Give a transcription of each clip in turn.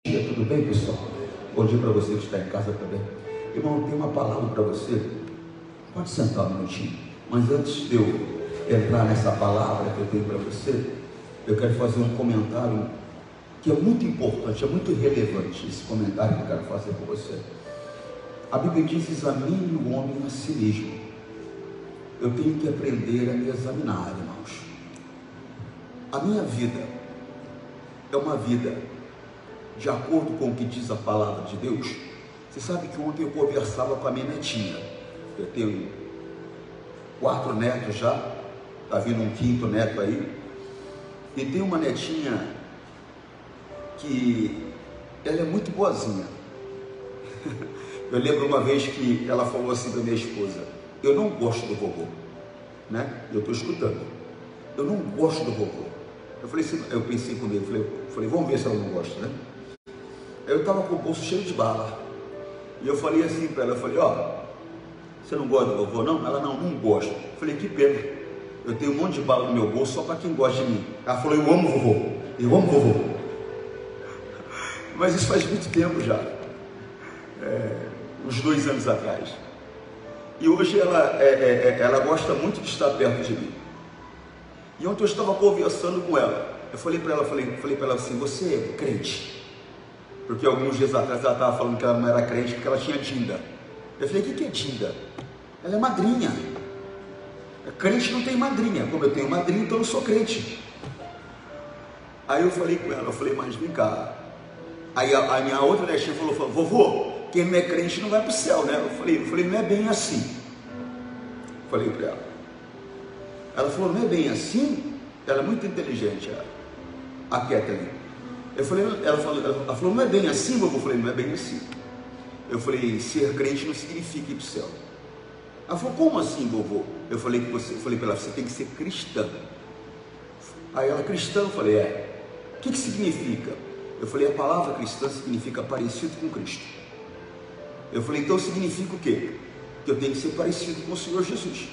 Tudo bem, pessoal? Bom dia para você que está em casa também. Irmão, tem uma palavra para você. Pode sentar um minutinho. Mas antes de eu entrar nessa palavra que eu tenho para você, eu quero fazer um comentário que é muito importante, é muito relevante, esse comentário que eu quero fazer com você. A Bíblia diz: examine o homem a si mesmo. Eu tenho que aprender a me examinar, irmãos. A minha vida é uma vida de acordo com o que diz a palavra de Deus. Você sabe que ontem eu conversava com a minha netinha. Eu tenho 4 netos já, está vindo um 5º neto aí, e tem uma netinha que ela é muito boazinha. Eu lembro uma vez que ela falou assim para minha esposa: eu não gosto do vovô, né? Eu estou escutando, eu não gosto do vovô. Eu falei assim, eu pensei comigo, falei, vamos ver se ela não gosta, né? Eu estava com o bolso cheio de bala, e eu falei assim para ela, eu falei: ó, você não gosta do vovô não? Ela: não gosto. Eu falei: que pena, eu tenho um monte de bala no meu bolso só para quem gosta de mim. Ela falou: eu amo vovô, eu amo vovô. Mas isso faz muito tempo já, uns 2 anos atrás. E hoje ela gosta muito de estar perto de mim. E ontem eu estava conversando com ela, eu falei para ela assim: você é crente? Porque alguns dias atrás ela estava falando que ela não era crente porque ela tinha dinda. Eu falei: o que é dinda? Ela é madrinha. Crente não tem madrinha. Como eu tenho madrinha, então eu sou crente. Aí eu falei com ela, mas vem cá. Aí a minha outra netinha falou: vovô, quem não é crente não vai para o céu, né? Eu falei: não é bem assim. Falei para ela. Ela falou: não é bem assim? Ela é muito inteligente, a Kathleen. Ela falou: não é bem assim, vovô? Eu falei: não é bem assim. Eu falei: ser crente não significa ir para o céu. Ela falou: como assim, vovô? Eu falei para ela: você tem que ser cristã. Aí ela: cristã? Eu falei: o que significa? Eu falei: a palavra cristã significa parecido com Cristo. Eu falei: então significa o quê? Que eu tenho que ser parecido com o Senhor Jesus.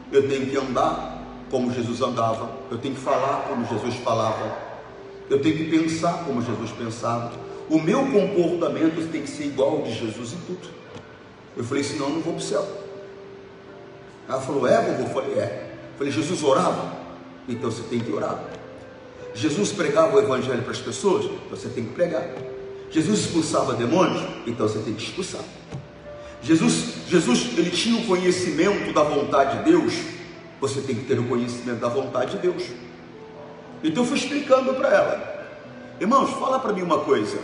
Eu tenho que andar como Jesus andava, eu tenho que falar como Jesus falava, eu tenho que pensar como Jesus pensava. O meu comportamento tem que ser igual ao de Jesus em tudo. Eu falei: senão eu não vou para o céu. Ela falou: vovô? Eu falei: Eu falei: Jesus orava? Então você tem que orar. Jesus pregava o evangelho para as pessoas? Então você tem que pregar. Jesus expulsava demônios? Então você tem que expulsar. Jesus ele tinha o conhecimento da vontade de Deus? Você tem que ter o conhecimento da vontade de Deus. Então eu fui explicando para ela. Irmãos, fala para mim uma coisa: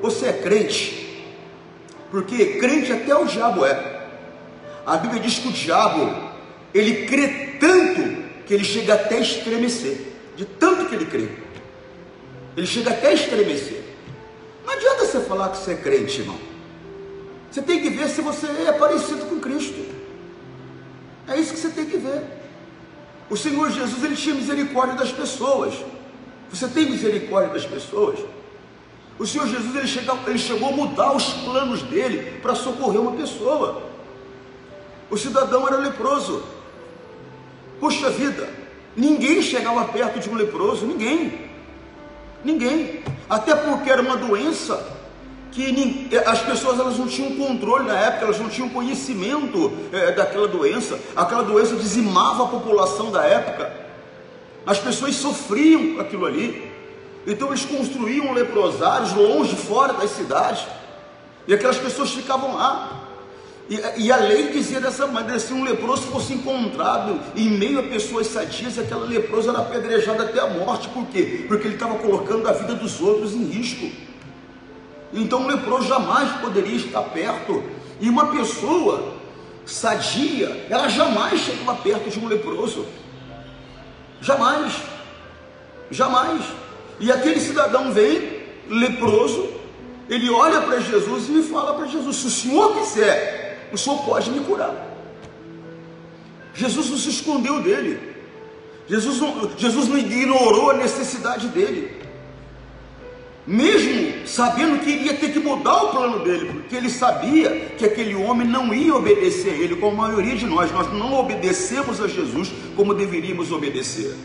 você é crente? Porque crente até o diabo é. A Bíblia diz que o diabo, ele crê tanto que ele chega até a estremecer. De tanto que ele crê, ele chega até a estremecer. Não adianta você falar que você é crente, irmão. Você tem que ver se você é parecido com Cristo. É isso que você tem que ver. O Senhor Jesus, ele tinha misericórdia das pessoas. Você tem misericórdia das pessoas? O Senhor Jesus, ele chegou a mudar os planos dele para socorrer uma pessoa. O cidadão era leproso. Puxa vida, ninguém chegava perto de um leproso, ninguém. Até porque era uma doença que as pessoas, elas não tinham controle na época, elas não tinham conhecimento daquela doença. Aquela doença dizimava a população da época. As pessoas sofriam com aquilo ali. Então eles construíam leprosários longe, fora das cidades, e aquelas pessoas ficavam lá. E a lei dizia dessa maneira: se um leproso fosse encontrado em meio a pessoas sadias, aquela leprosa era apedrejada até a morte. Por quê? Porque ele estava colocando a vida dos outros em risco. Então um leproso jamais poderia estar perto. E uma pessoa sadia, ela jamais chegava perto de um leproso. Jamais. E aquele cidadão vem, leproso, ele olha para Jesus e fala para Jesus: se o Senhor quiser, o Senhor pode me curar. Jesus não se escondeu dele. Jesus não ignorou a necessidade dele. Mesmo sabendo que iria ter que mudar o plano dele, porque ele sabia que aquele homem não ia obedecer a ele, como a maioria de nós não obedecemos a Jesus como deveríamos obedecer.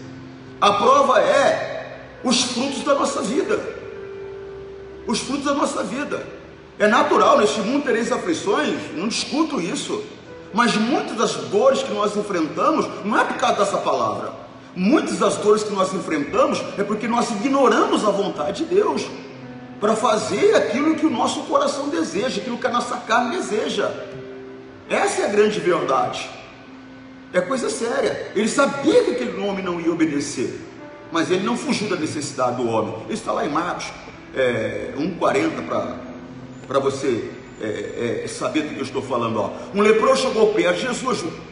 A prova é os frutos da nossa vida. os frutos da nossa vida. É natural, neste mundo tereis aflições, não discuto isso, mas muitas das dores que nós enfrentamos não é por causa dessa palavra. Muitas das dores que nós enfrentamos é porque nós ignoramos a vontade de Deus para fazer aquilo que o nosso coração deseja, aquilo que a nossa carne deseja. Essa é a grande verdade. É coisa séria. Ele sabia que aquele homem não ia obedecer, mas ele não fugiu da necessidade do homem. Isso está lá em Marcos 1,40 para você saber do que eu estou falando. Ó. Um leproso chegou perto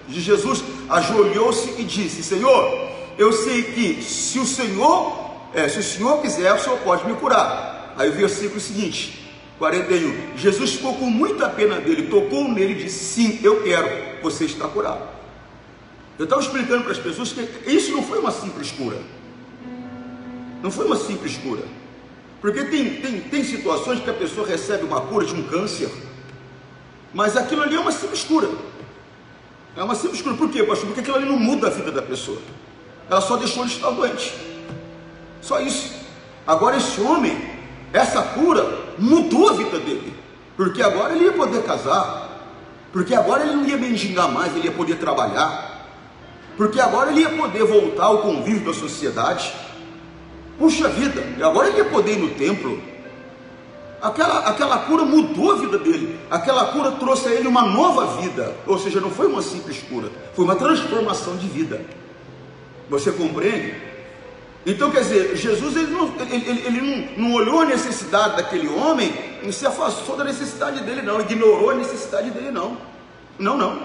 de Jesus, ajoelhou-se e disse: Senhor, eu sei que se o Senhor quiser, o Senhor pode me curar. Aí o versículo seguinte, 41, Jesus ficou com muita pena dele, tocou nele e disse: sim, eu quero, você está curado. Eu estava explicando para as pessoas que isso não foi uma simples cura. Não foi uma simples cura. Porque tem situações que a pessoa recebe uma cura de um câncer, mas aquilo ali é uma simples cura. É uma simples cura. Por quê, pastor? Porque aquilo ali não muda a vida da pessoa. Ela só deixou ele estar doente. Só isso. Agora esse homem, essa cura mudou a vida dele. Porque agora ele ia poder casar. Porque agora ele não ia mendigar mais, ele ia poder trabalhar. Porque agora ele ia poder voltar ao convívio da sociedade. Puxa vida, agora ele ia poder ir no templo. Aquela cura mudou a vida dele. Aquela cura trouxe a ele uma nova vida. Ou seja, não foi uma simples cura, foi uma transformação de vida. Você compreende? Então, quer dizer, Jesus ele não olhou a necessidade daquele homem e se afastou da necessidade dele, não. Ignorou a necessidade dele, não. Não.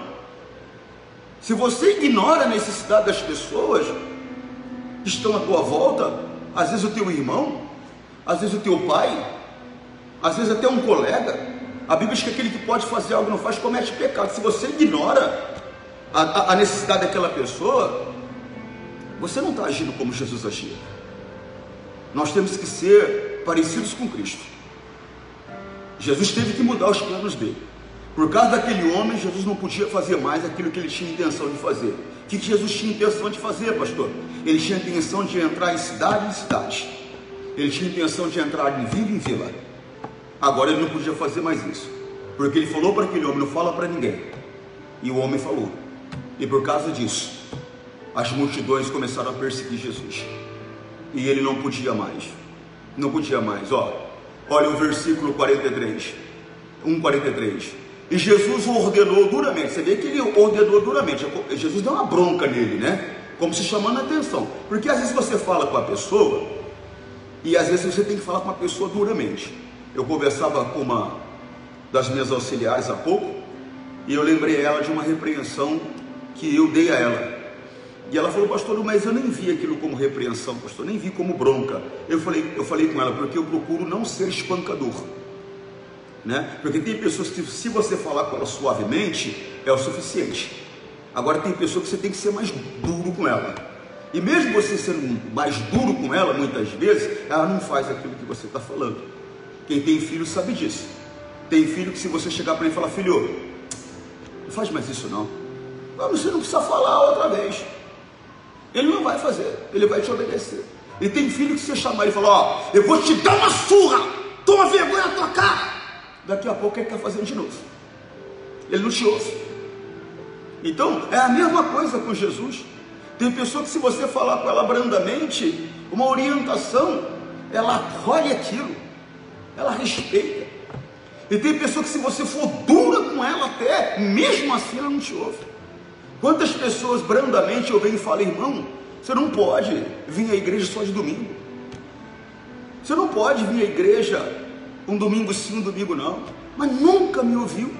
Se você ignora a necessidade das pessoas que estão à tua volta, às vezes o teu irmão, às vezes o teu pai, às vezes até um colega, a Bíblia diz que aquele que pode fazer algo e não faz, comete pecado. Se você ignora a necessidade daquela pessoa, você não está agindo como Jesus agia. Nós temos que ser parecidos com Cristo. Jesus teve que mudar os planos dele. Por causa daquele homem, Jesus não podia fazer mais aquilo que ele tinha intenção de fazer. O que Jesus tinha intenção de fazer, pastor? Ele tinha intenção de entrar em cidade em cidade. Ele tinha intenção de entrar em vila em vila. Agora ele não podia fazer mais isso, porque ele falou para aquele homem: não fala para ninguém. E o homem falou. E por causa disso, as multidões começaram a perseguir Jesus. E ele não podia mais. Não podia mais. Olha o versículo 43. 1,43. E Jesus o ordenou duramente. Você vê que ele ordenou duramente. Jesus deu uma bronca nele, né? Como se chamando a atenção. Porque às vezes você fala com a pessoa, e às vezes você tem que falar com a pessoa duramente. Eu conversava com uma das minhas auxiliares há pouco, e eu lembrei ela de uma repreensão que eu dei a ela. E ela falou: pastor, mas eu nem vi aquilo como repreensão, pastor, nem vi como bronca. Eu falei com ela, porque eu procuro não ser espancador, né? Porque tem pessoas que, se você falar com ela suavemente, é o suficiente. Agora tem pessoas que você tem que ser mais duro com ela. E mesmo você sendo mais duro com ela, muitas vezes, ela não faz aquilo que você está falando. Quem tem filho sabe disso. Tem filho que, se você chegar para ele e falar: filho, não faz mais isso não. Você não precisa falar outra vez. Ele não vai fazer, ele vai te obedecer. E tem filho que, se você chamar e falar: eu vou te dar uma surra, toma vergonha na tua cara. Daqui a pouco ele está fazendo de novo. Ele não te ouve. Então é a mesma coisa com Jesus. Tem pessoa que, se você falar com ela brandamente, uma orientação, ela acolhe aquilo, ela respeita. E tem pessoa que, se você for dura com ela até, mesmo assim ela não te ouve. Quantas pessoas brandamente eu venho e falo: irmão, você não pode vir à igreja só de domingo. Você não pode vir à igreja um domingo sim, um domingo não. Mas nunca me ouviu.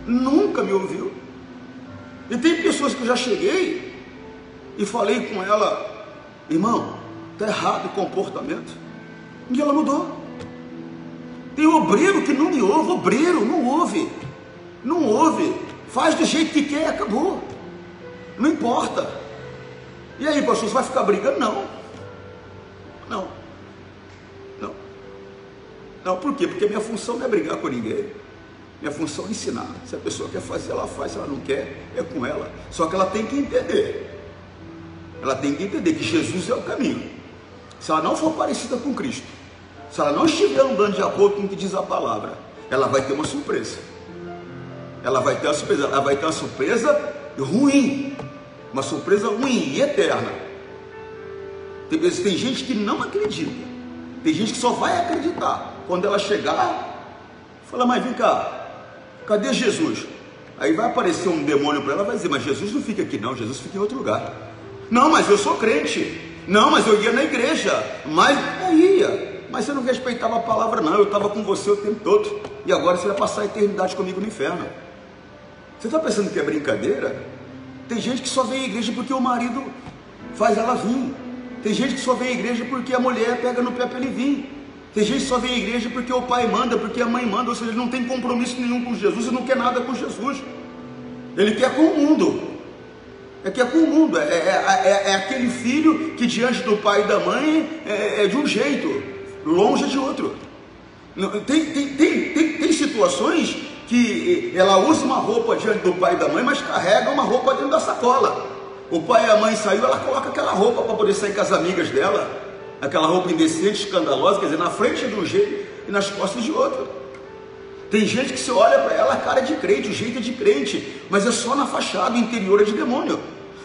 Nunca me ouviu. E tem pessoas que eu já cheguei e falei com ela: irmão, está errado o comportamento. E ela mudou. Tem obreiro que não me ouve. Obreiro não ouve. Não ouve. Faz do jeito que quer e acabou. Não importa. E aí, pastor, você vai ficar brigando? Não, por quê? Porque minha função não é brigar com ninguém. Minha função é ensinar. Se a pessoa quer fazer, ela faz. Se ela não quer, é com ela. Só que ela tem que entender. Ela tem que entender que Jesus é o caminho. Se ela não for parecida com Cristo, se ela não estiver andando de acordo com o que diz a palavra, ela vai ter uma surpresa. Ela vai ter uma surpresa ruim, uma surpresa ruim e eterna. Tem gente que não acredita, tem gente que só vai acreditar quando ela chegar, fala, mas vem cá, cadê Jesus? Aí vai aparecer um demônio para ela, vai dizer, mas Jesus não fica aqui não, Jesus fica em outro lugar. Não, mas eu sou crente. Não, mas eu ia na igreja. Mas eu ia. Mas você não respeitava a palavra não, eu estava com você o tempo todo. E agora você vai passar a eternidade comigo no inferno. Você está pensando que é brincadeira? Tem gente que só vem à igreja porque o marido faz ela vir. Tem gente que só vem à igreja porque a mulher pega no pé para ele vir. Tem gente que só vem à igreja porque o pai manda, porque a mãe manda. Ou seja, ele não tem compromisso nenhum com Jesus e não quer nada com Jesus. Ele quer com o mundo. Quer com o mundo. É aquele filho que diante do pai e da mãe é de um jeito, longe de outro. Tem situações que ela usa uma roupa diante do pai e da mãe, mas carrega uma roupa dentro da sacola. O pai e a mãe saiu, ela coloca aquela roupa para poder sair com as amigas dela, aquela roupa indecente, escandalosa, quer dizer, na frente de um jeito e nas costas de outro. Tem gente que você olha para ela, a cara é de crente, o jeito é de crente, mas é só na fachada, o interior é de demônio.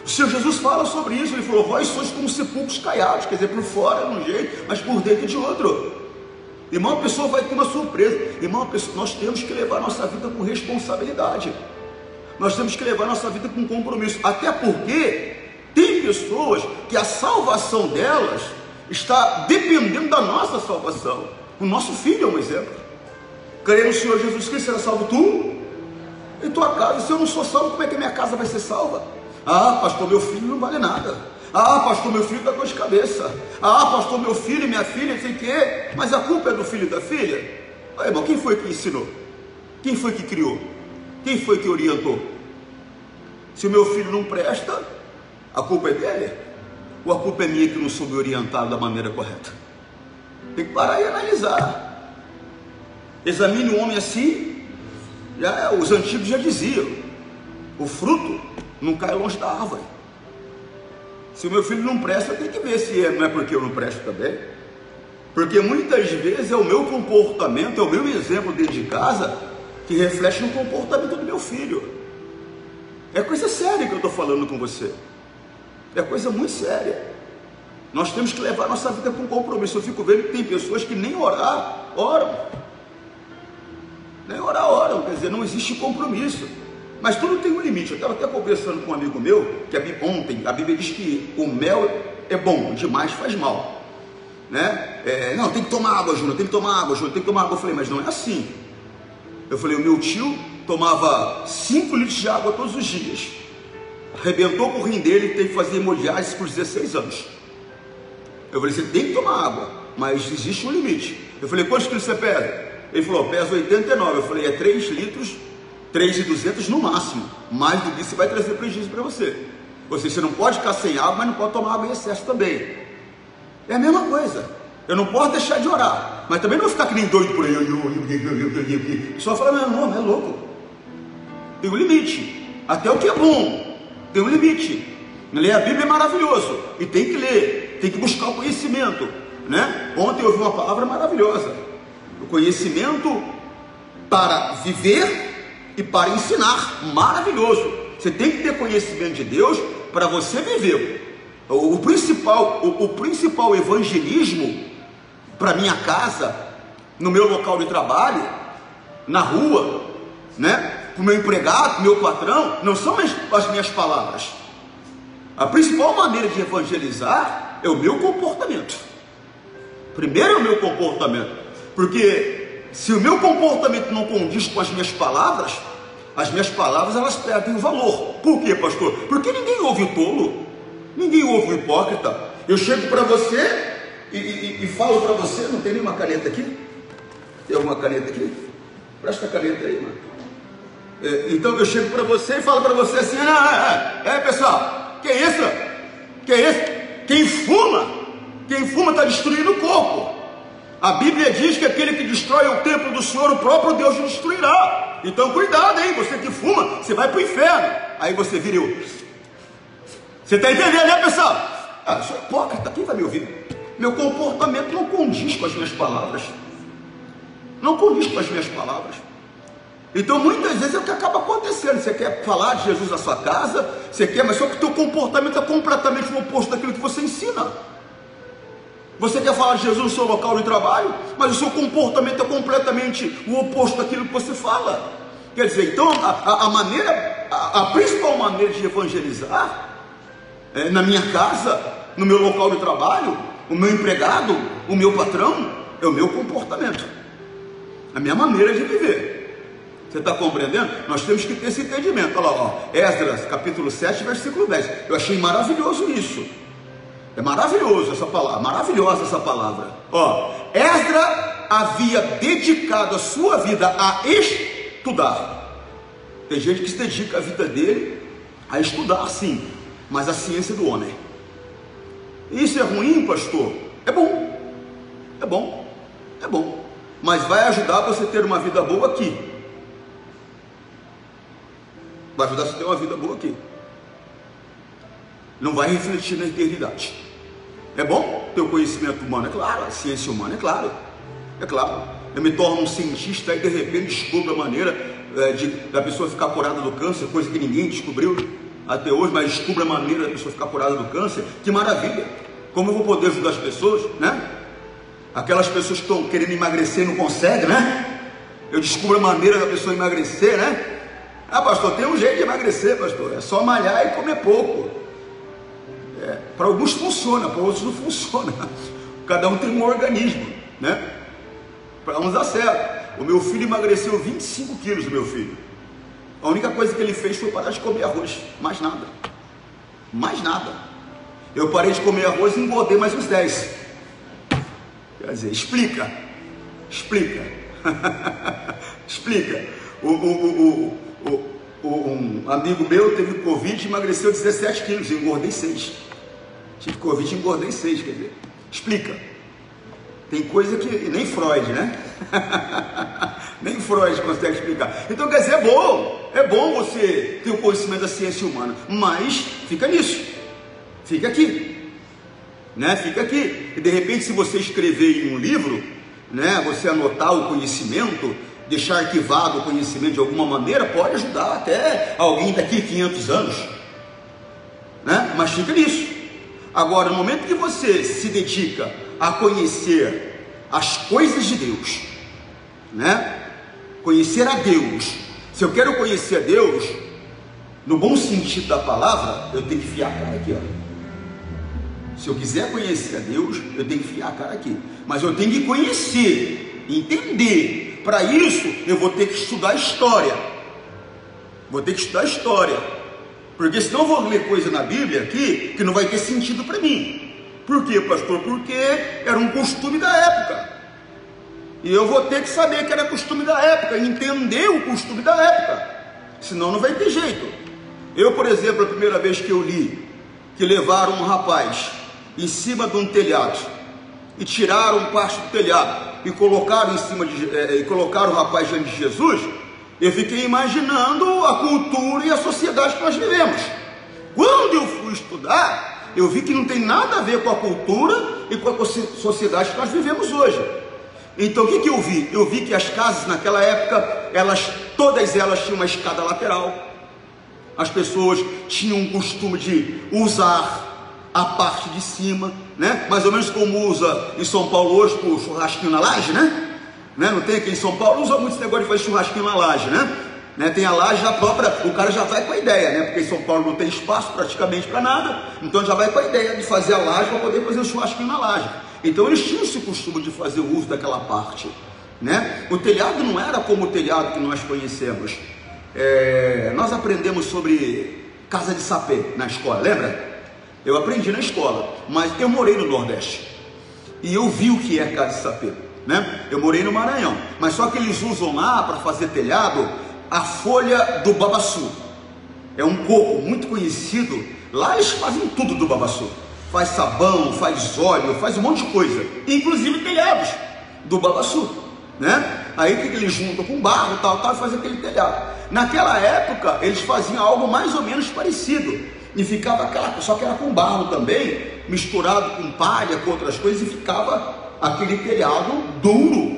O Senhor Jesus fala sobre isso, ele falou, vós sois como sepulcros caiados, quer dizer, por fora de um jeito, mas por dentro de outro. Irmão, a pessoa vai ter uma surpresa. Irmão, nós temos que levar a nossa vida com responsabilidade. Nós temos que levar a nossa vida com compromisso. Até porque tem pessoas que a salvação delas está dependendo da nossa salvação. O nosso filho é um exemplo. Creio no Senhor Jesus Cristo, será salvo tu e tua casa. Se eu não sou salvo, como é que a minha casa vai ser salva? Ah, pastor, meu filho não vale nada. Ah, pastor, meu filho dá dor de cabeça. Ah, pastor, meu filho e minha filha, não sei o quê. Mas a culpa é do filho e da filha? Ah, irmão, quem foi que ensinou? Quem foi que criou? Quem foi que orientou? Se o meu filho não presta, a culpa é dele? Ou a culpa é minha que não soube orientar da maneira correta? Tem que parar e analisar. Examine o homem assim. Os antigos já diziam, o fruto não cai longe da árvore. Se o meu filho não presta, eu tenho que ver se não é porque eu não presto também. Porque muitas vezes é o meu comportamento, é o meu exemplo dentro de casa que reflete no comportamento do meu filho. É coisa séria que eu estou falando com você. É coisa muito séria. Nós temos que levar a nossa vida com compromisso. Eu fico vendo que tem pessoas que nem oram. Nem oram, quer dizer, não existe compromisso. Mas tudo tem um limite. Eu estava até conversando com um amigo meu, que ontem a Bíblia diz que o mel é bom, demais faz mal, né? Não, tem que tomar água, Júnior, tem que tomar água, Júnior, tem que tomar água. Eu falei, mas não é assim. Eu falei, o meu tio tomava 5 litros de água todos os dias, arrebentou com o rim dele, teve que fazer hemodiálise por 16 anos. Eu falei, você tem que tomar água, mas existe um limite. Eu falei, quantos quilos você pesa? Ele falou, pesa 89. Eu falei, é 3 litros, 3.200 no máximo. Mais do que isso vai trazer prejuízo para você. Ou seja, você não pode ficar sem água, mas não pode tomar água em excesso também. É a mesma coisa. Eu não posso deixar de orar, mas também não vou ficar que nem doido por aí. Só falar, não, é louco. Tem um limite. Até o que é bom tem um limite. Ler a Bíblia é maravilhoso e tem que ler, tem que buscar o conhecimento, né? Ontem eu ouvi uma palavra maravilhosa: o conhecimento para viver e para ensinar. Maravilhoso. Você tem que ter conhecimento de Deus para você viver. O principal evangelismo para minha casa, no meu local de trabalho, na rua, né? Para o meu empregado, para o meu patrão, não são as minhas palavras. A principal maneira de evangelizar é o meu comportamento. Primeiro é o meu comportamento, porque se o meu comportamento não condiz com as minhas palavras elas perdem o valor. Por quê, pastor? Porque ninguém ouve o tolo, ninguém ouve o hipócrita. Eu chego para você e falo para você, não tem nenhuma caneta aqui? Tem alguma caneta aqui? Presta a caneta aí, mano. Então eu chego para você e falo para você assim, pessoal, que é isso? Quem fuma está destruindo o corpo. A Bíblia diz que aquele que destrói o templo do Senhor, o próprio Deus destruirá. Então cuidado, hein? Você que fuma, você vai para o inferno. Aí você vira eu. Você está entendendo, né, pessoal? Eu sou hipócrita, quem vai me ouvir? meu comportamento não condiz com as minhas palavras. Não condiz com as minhas palavras. Então muitas vezes é o que acaba acontecendo. Você quer falar de Jesus na sua casa, você quer, mas só que o teu comportamento é completamente o oposto daquilo que você ensina. Você quer falar de Jesus no seu local de trabalho, mas o seu comportamento é completamente o oposto daquilo que você fala. Quer dizer, então a principal maneira de evangelizar na minha casa, no meu local de trabalho, o meu empregado, o meu patrão, é o meu comportamento, a minha maneira de viver. Você está compreendendo? Nós temos que ter esse entendimento. Olha lá, ó, Esdras, capítulo 7, versículo 10. Eu achei maravilhoso isso. É maravilhoso essa palavra, maravilhosa essa palavra. Ó, Esdras havia dedicado a sua vida a estudar. Tem gente que se dedica a vida dele a estudar, sim, mas a ciência do homem. Isso é ruim, pastor? É bom, é bom, é bom, mas vai ajudar você a ter uma vida boa aqui. Vai ajudar você a ter uma vida boa aqui. Não vai refletir na eternidade. É bom ter o conhecimento humano, é claro. A ciência humana, é claro. É claro. Eu me torno um cientista e de repente descubro a maneira da pessoa ficar curada do câncer, coisa que ninguém descobriu até hoje, mas descubro a maneira da pessoa ficar curada do câncer. Que maravilha. Como eu vou poder ajudar as pessoas, né? Aquelas pessoas que estão querendo emagrecer e não conseguem, né? Eu descubro a maneira da pessoa emagrecer, né? Ah, pastor, tem um jeito de emagrecer, pastor. É só malhar e comer pouco. Para alguns funciona, para outros não funciona. Cada um tem um organismo, né? Para uns dá certo. O meu filho emagreceu 25 quilos, o meu filho. A única coisa que ele fez foi parar de comer arroz. Mais nada. Mais nada. Eu parei de comer arroz e engordei mais uns 10. Quer dizer, explica. Explica. Explica. Um amigo meu teve Covid e emagreceu 17 quilos, eu engordei 6. Tive Covid e engordei 6, quer dizer, explica. Tem coisa que nem Freud, né? Nem Freud consegue explicar. Então, quer dizer, é bom você ter o conhecimento da ciência humana, mas fica nisso, fica aqui, né? Fica aqui. E de repente, se você escrever em um livro, né? Você anotar o conhecimento, deixar arquivado o conhecimento de alguma maneira, pode ajudar até alguém daqui a 500 anos, né? Mas fica nisso. Agora, no momento que você se dedica a conhecer as coisas de Deus, né? Conhecer a Deus. Se eu quero conhecer a Deus, no bom sentido da palavra, eu tenho que fiar a cara aqui, ó. Se eu quiser conhecer a Deus, eu tenho que fiar a cara aqui. Mas eu tenho que conhecer, entender. Para isso, eu vou ter que estudar história. Vou ter que estudar história. Porque senão eu vou ler coisa na Bíblia aqui que não vai ter sentido para mim. Por quê, pastor? Porque era um costume da época. E eu vou ter que saber que era costume da época, entender o costume da época. Senão não vai ter jeito. Eu, por exemplo, a primeira vez que eu li que levaram um rapaz em cima de um telhado e tiraram parte do telhado e colocaram em cima e colocaram o rapaz diante de Jesus, eu fiquei imaginando a cultura e a sociedade que nós vivemos. Quando eu fui estudar, eu vi que não tem nada a ver com a cultura e com a sociedade que nós vivemos hoje. Então o que eu vi? Eu vi que as casas naquela época, todas elas tinham uma escada lateral. As pessoas tinham o costume de usar a parte de cima, né? Mais ou menos como usa em São Paulo hoje, o churrasquinho na laje, né? Não tem aqui em São Paulo, usa muito esse negócio de fazer churrasquinho na laje, né? Tem a laje já própria, o cara já vai com a ideia, né? Porque em São Paulo não tem espaço praticamente para nada, então já vai com a ideia de fazer a laje para poder fazer o churrasquinho na laje. Então eles tinham esse costume de fazer o uso daquela parte, né? O telhado não era como o telhado que nós conhecemos. Nós aprendemos sobre casa de sapê na escola, lembra? Eu aprendi na escola, mas eu morei no Nordeste e eu vi o que é casa de sapê, né? Eu morei no Maranhão, mas só que eles usam lá para fazer telhado a folha do babaçu. É um coco muito conhecido. Lá eles fazem tudo do babaçu. Faz sabão, faz óleo, faz um monte de coisa, inclusive telhados do babaçu, né? Aí que eles juntam com barro, tal, e fazem aquele telhado. Naquela época eles faziam algo mais ou menos parecido e ficava aquela, só que era com barro também, misturado com palha, com outras coisas, e ficava aquele telhado duro,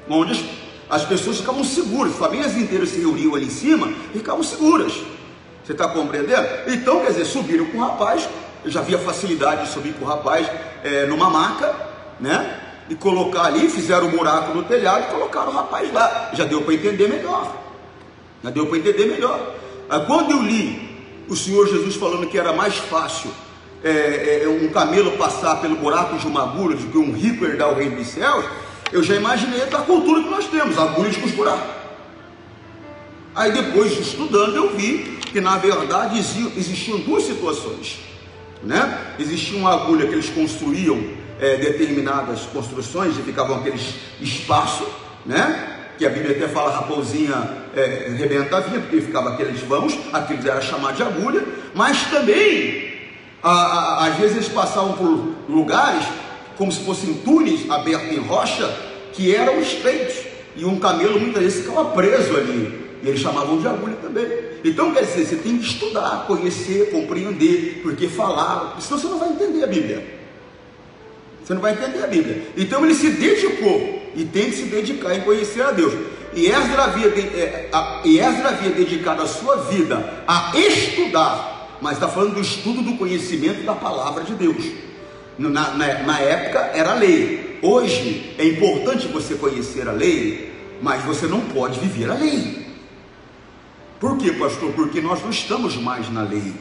onde as pessoas ficavam seguras, famílias inteiras se reuniam ali em cima e ficavam seguras. Você está compreendendo? Então, quer dizer, subiram com o rapaz. Eu já havia facilidade de subir com o rapaz numa maca, né? E colocar ali, fizeram um buraco no telhado e colocaram o rapaz lá. Já deu para entender melhor. Já deu para entender melhor. Quando eu li o Senhor Jesus falando que era mais fácil um camelo passar pelo buraco de uma agulha do que um rico herdar o reino dos céus, eu já imaginei a cultura que nós temos, a agulha de costurar. Aí depois, estudando, eu vi que na verdade existiam duas situações, né? Existia uma agulha que eles construíam determinadas construções e ficavam aqueles espaços, né? Que a Bíblia até fala, raposinha rebenta a vinha, porque ficava aqueles vãos, aquilo era chamado de agulha. Mas também às vezes eles passavam por lugares como se fossem túneis abertos em rocha, que eram estreitos, e um camelo muitas vezes ficava preso ali, e eles chamavam de agulha também. Então, quer dizer, você tem que estudar, conhecer, compreender, porque falar, senão você não vai entender a Bíblia. Você não vai entender a Bíblia. Então ele se dedicou, e tem que se dedicar em conhecer a Deus. E Esdras havia dedicado a sua vida a estudar, mas está falando do estudo do conhecimento da palavra de Deus. Na época era lei. Hoje é importante você conhecer a lei, mas você não pode viver a lei. Por quê, pastor? Porque nós não estamos mais na lei.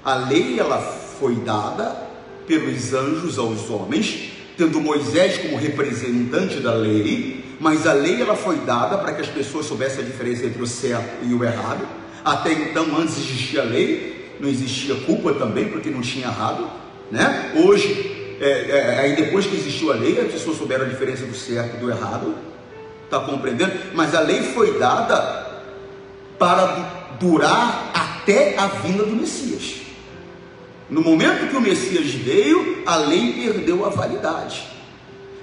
A lei, ela foi dada pelos anjos aos homens, tendo Moisés como representante da lei, mas a lei, ela foi dada para que as pessoas soubessem a diferença entre o certo e o errado. Até então, antes existia a lei, não existia culpa também, porque não tinha errado, né? Hoje, aí depois que existiu a lei, as pessoas souberam a diferença do certo e do errado, está compreendendo? Mas a lei foi dada para durar até a vinda do Messias. No momento que o Messias veio, a lei perdeu a validade,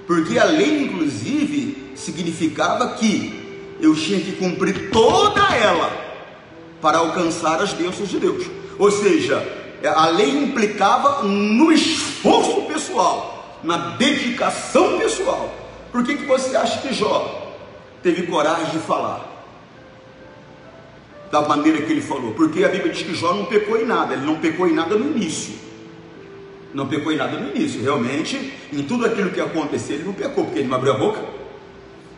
porque a lei inclusive significava que eu tinha que cumprir toda ela para alcançar as bênçãos de Deus. Ou seja, a lei implicava no esforço pessoal, na dedicação pessoal. Por que você acha que Jó teve coragem de falar da maneira que ele falou? Porque a Bíblia diz que Jó não pecou em nada. Ele não pecou em nada no início. Não pecou em nada no início. Realmente, em tudo aquilo que aconteceu, ele não pecou, porque ele não abriu a boca.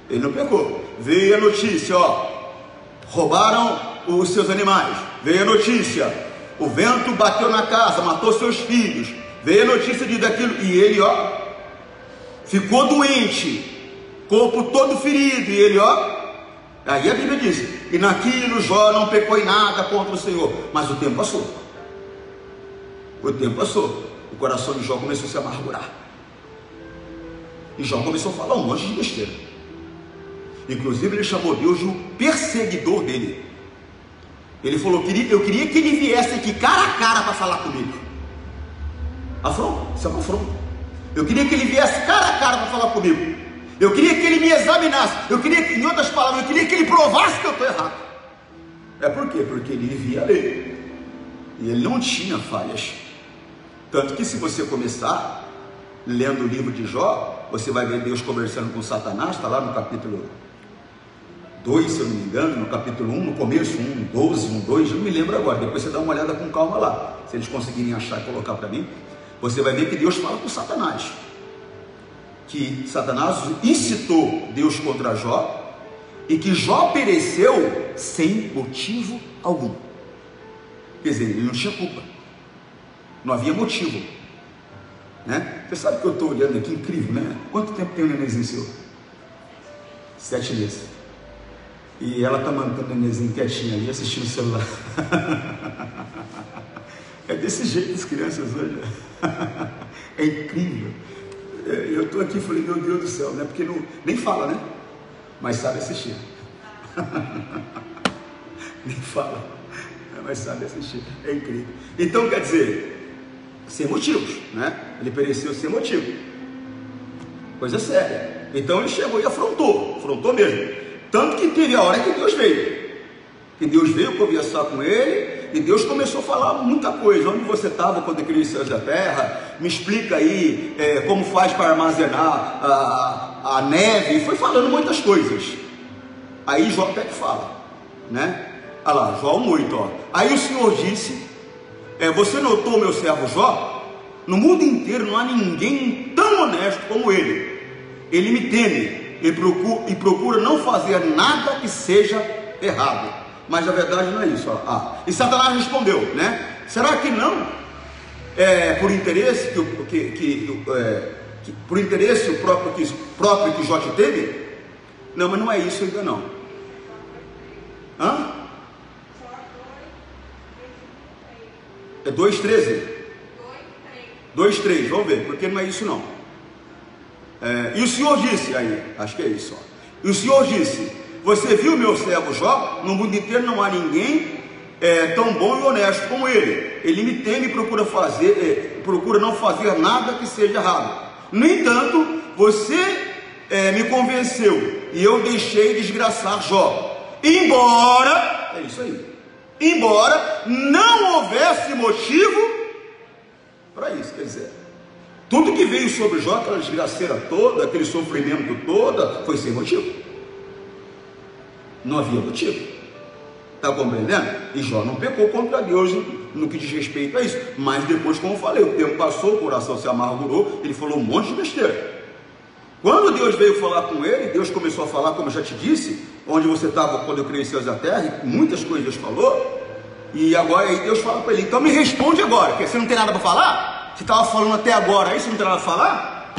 Ele não pecou. Veio a notícia, roubaram os seus animais. Veio a notícia, o vento bateu na casa, matou seus filhos. Veio a notícia de daquilo, e ele ficou doente, corpo todo ferido, e ele aí a Bíblia diz, e naquilo Jó não pecou em nada contra o Senhor. Mas o tempo passou. O tempo passou. O coração de Jó começou a se amargurar. E Jó começou a falar um monte de besteira. Inclusive ele chamou Deus de um perseguidor dele. Ele falou, eu queria que ele viesse aqui cara a cara para falar comigo. Afronta, isso é uma afronta. Eu queria que ele viesse cara a cara para falar comigo. Eu queria que ele me examinasse. Eu queria que, em outras palavras, eu queria que ele provasse que eu estou errado. Por quê? Porque ele vivia a lei. E ele não tinha falhas. Tanto que se você começar lendo o livro de Jó, você vai ver Deus conversando com Satanás. Está lá no capítulo 2, se eu não me engano, no capítulo 1, no começo, 1:12, 1:2, eu não me lembro agora. Depois você dá uma olhada com calma lá. Se eles conseguirem achar e colocar para mim, você vai ver que Deus fala com Satanás. Que Satanás incitou Deus contra Jó, e que Jó pereceu sem motivo algum. Quer dizer, ele não tinha culpa, não havia motivo, né? Você sabe que eu estou olhando aqui, incrível, né? Quanto tempo tem o nenenzinho seu? 7 meses. E ela está mantendo o nenenzinho quietinho ali, assistindo o celular. É desse jeito as crianças hoje. É incrível. Eu estou aqui e falei, meu Deus do céu, né? Porque não, nem fala, né? Mas sabe assistir. Nem fala, mas sabe assistir. É incrível. Então, quer dizer, sem motivos, né? Ele pereceu sem motivo. Coisa séria. Então ele chegou e afrontou mesmo. Tanto que teve a hora que Deus veio. Que Deus veio conversar com ele, E Deus começou a falar muita coisa. Onde você estava quando criou os céus e a terra? Me explica aí como faz para armazenar a neve. E foi falando muitas coisas. Aí Jó até que fala, né? Olha lá, Jó 1:8, ó. Aí o Senhor disse, você notou meu servo Jó? No mundo inteiro não há ninguém tão honesto como ele. Ele me teme e procura não fazer nada que seja errado. Mas a verdade não é isso, ó. E Satanás respondeu, né? Será que não? Por interesse por interesse próprio que Jó te teve? Não, mas não é isso ainda não. Hã? É 2:13? 2:3, vamos ver, porque não é isso não. E o Senhor disse, aí, acho que é isso, ó. E o Senhor disse, você viu meu servo Jó? No mundo inteiro não há ninguém tão bom e honesto como ele. Ele me teme e procura não fazer nada que seja errado. No entanto, você me convenceu e eu deixei desgraçar Jó. Embora, é isso aí, embora não houvesse motivo para isso, quer dizer, tudo que veio sobre Jó, aquela desgraceira toda, aquele sofrimento todo, foi sem motivo. Não havia motivo. Está compreendendo? E Jó não pecou contra Deus no que diz respeito a isso. Mas depois, como eu falei, o tempo passou, o coração se amargurou, ele falou um monte de besteira. Quando Deus veio falar com ele, Deus começou a falar, como eu já te disse, onde você estava quando eu criei os céus e a terra, muitas coisas Deus falou. E agora aí Deus fala para ele, então me responde agora, porque você não tem nada para falar? Você estava falando até agora aí, você não tem nada para falar?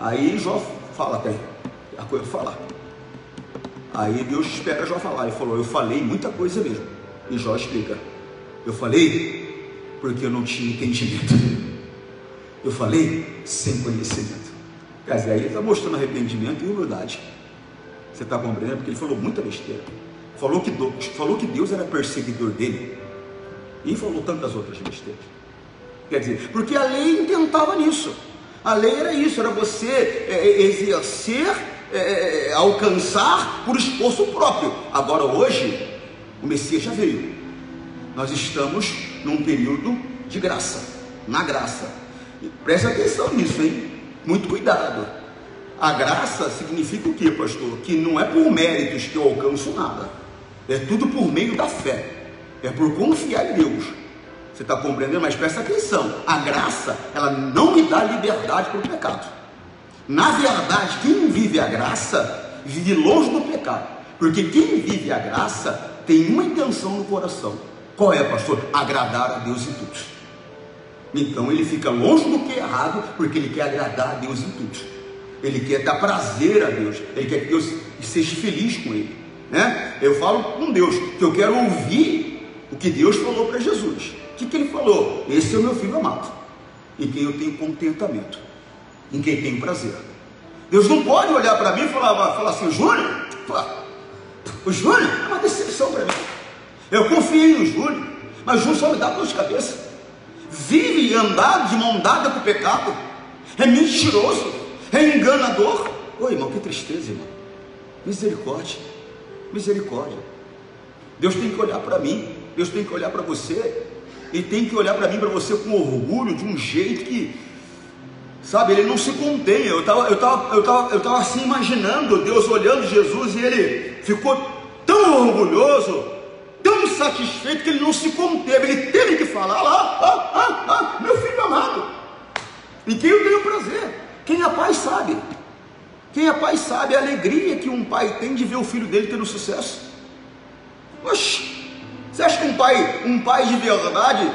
Aí Jó fala, tem a coisa para falar. Aí Deus espera Jó falar, ele falou, eu falei muita coisa mesmo. E Jó explica, eu falei porque eu não tinha entendimento. Eu falei sem conhecimento. Quer dizer, aí ele está mostrando arrependimento e humildade. Você está compreendendo? Porque ele falou muita besteira. Falou que Deus era perseguidor dele. E falou tantas outras besteiras. Quer dizer, porque a lei intentava nisso. A lei era isso, era você exercer, alcançar por esforço próprio. Agora hoje, o Messias já veio. Nós estamos num período de graça, na graça. E presta atenção nisso, hein? Muito cuidado. A graça significa o que, pastor? Que não é por méritos que eu alcanço nada. É tudo por meio da fé. É por confiar em Deus. Você está compreendendo? Mas presta atenção. A graça, ela não me dá liberdade para o pecado. Na verdade, quem vive a graça, vive longe do pecado. Porque quem vive a graça, tem uma intenção no coração. Qual é, pastor? Agradar a Deus em tudo. Então ele fica longe do que é errado, porque ele quer agradar a Deus em tudo. Ele quer dar prazer a Deus. Ele quer que Deus seja feliz com ele, né? Eu falo com Deus que eu quero ouvir o que Deus falou para Jesus. O que ele falou? Esse é o meu filho amado, em quem eu tenho contentamento, em quem tenho prazer. Deus não pode olhar para mim e falar assim, Júnior, o Júnior é uma decepção para mim. Eu confiei no Júnior, mas o Júnior só me dá dor de cabeça. Vive andado de mão dada com o pecado, é mentiroso, é enganador. Ô irmão, que tristeza, irmão. Misericórdia, misericórdia. Deus tem que olhar para mim, Deus tem que olhar para você, e tem que olhar para mim, para você com orgulho, de um jeito que, sabe, ele não se contém. Eu tava assim imaginando Deus olhando Jesus, e ele ficou tão orgulhoso, tão satisfeito, que ele não se conteve. Ele teve que falar, meu filho amado, em quem eu tenho prazer. Quem é pai sabe. Quem é pai sabe a alegria que um pai tem de ver o filho dele tendo sucesso. Oxe, você acha que um pai de verdade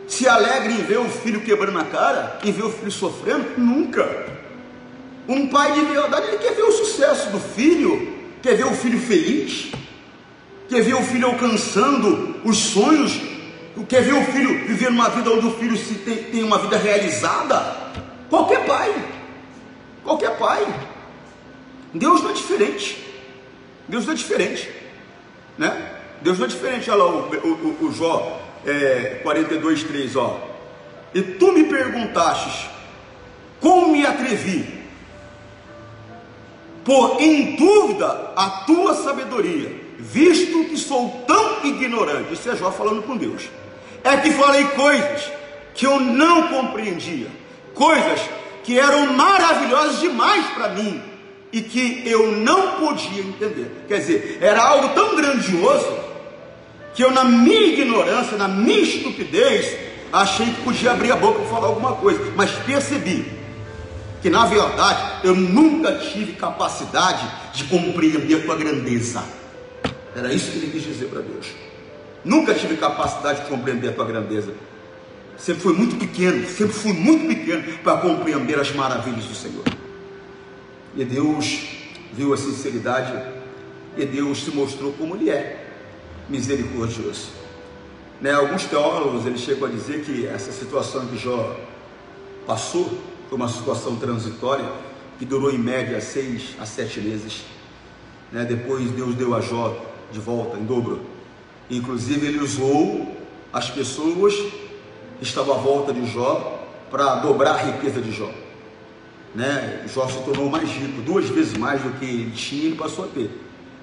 se alegra em ver o filho quebrando a cara, em ver o filho sofrendo? Nunca. Um pai de verdade, ele quer ver o sucesso do filho, quer ver o filho feliz, quer ver o filho alcançando os sonhos, quer ver o filho vivendo uma vida onde o filho tem uma vida realizada. Qualquer pai, Deus não é diferente, Deus não é diferente, né? Deus não é diferente. Olha lá o Jó 42:3, ó. E tu me perguntastes, como me atrevi, pôr em dúvida a tua sabedoria, visto que sou tão ignorante, isso é Jó falando com Deus, é que falei coisas que eu não compreendia, coisas que eram maravilhosas demais para mim, e que eu não podia entender. Quer dizer, era algo tão grandioso, que eu, na minha ignorância, na minha estupidez, achei que podia abrir a boca para falar alguma coisa, mas percebi que na verdade eu nunca tive capacidade de compreender a tua grandeza. Era isso que ele quis dizer para Deus. Nunca tive capacidade de compreender a tua grandeza. Sempre fui muito pequeno para compreender as maravilhas do Senhor. E Deus viu a sinceridade, e Deus se mostrou como Ele é, misericordioso. Alguns teólogos eles chegam a dizer que essa situação que Jó passou foi uma situação transitória, que durou em média 6 a 7 meses. Depois Deus deu a Jó de volta em dobro. Inclusive ele usou as pessoas que estavam à volta de Jó para dobrar a riqueza de Jó. Jó se tornou mais rico, 2 vezes mais do que ele tinha, ele passou a ter.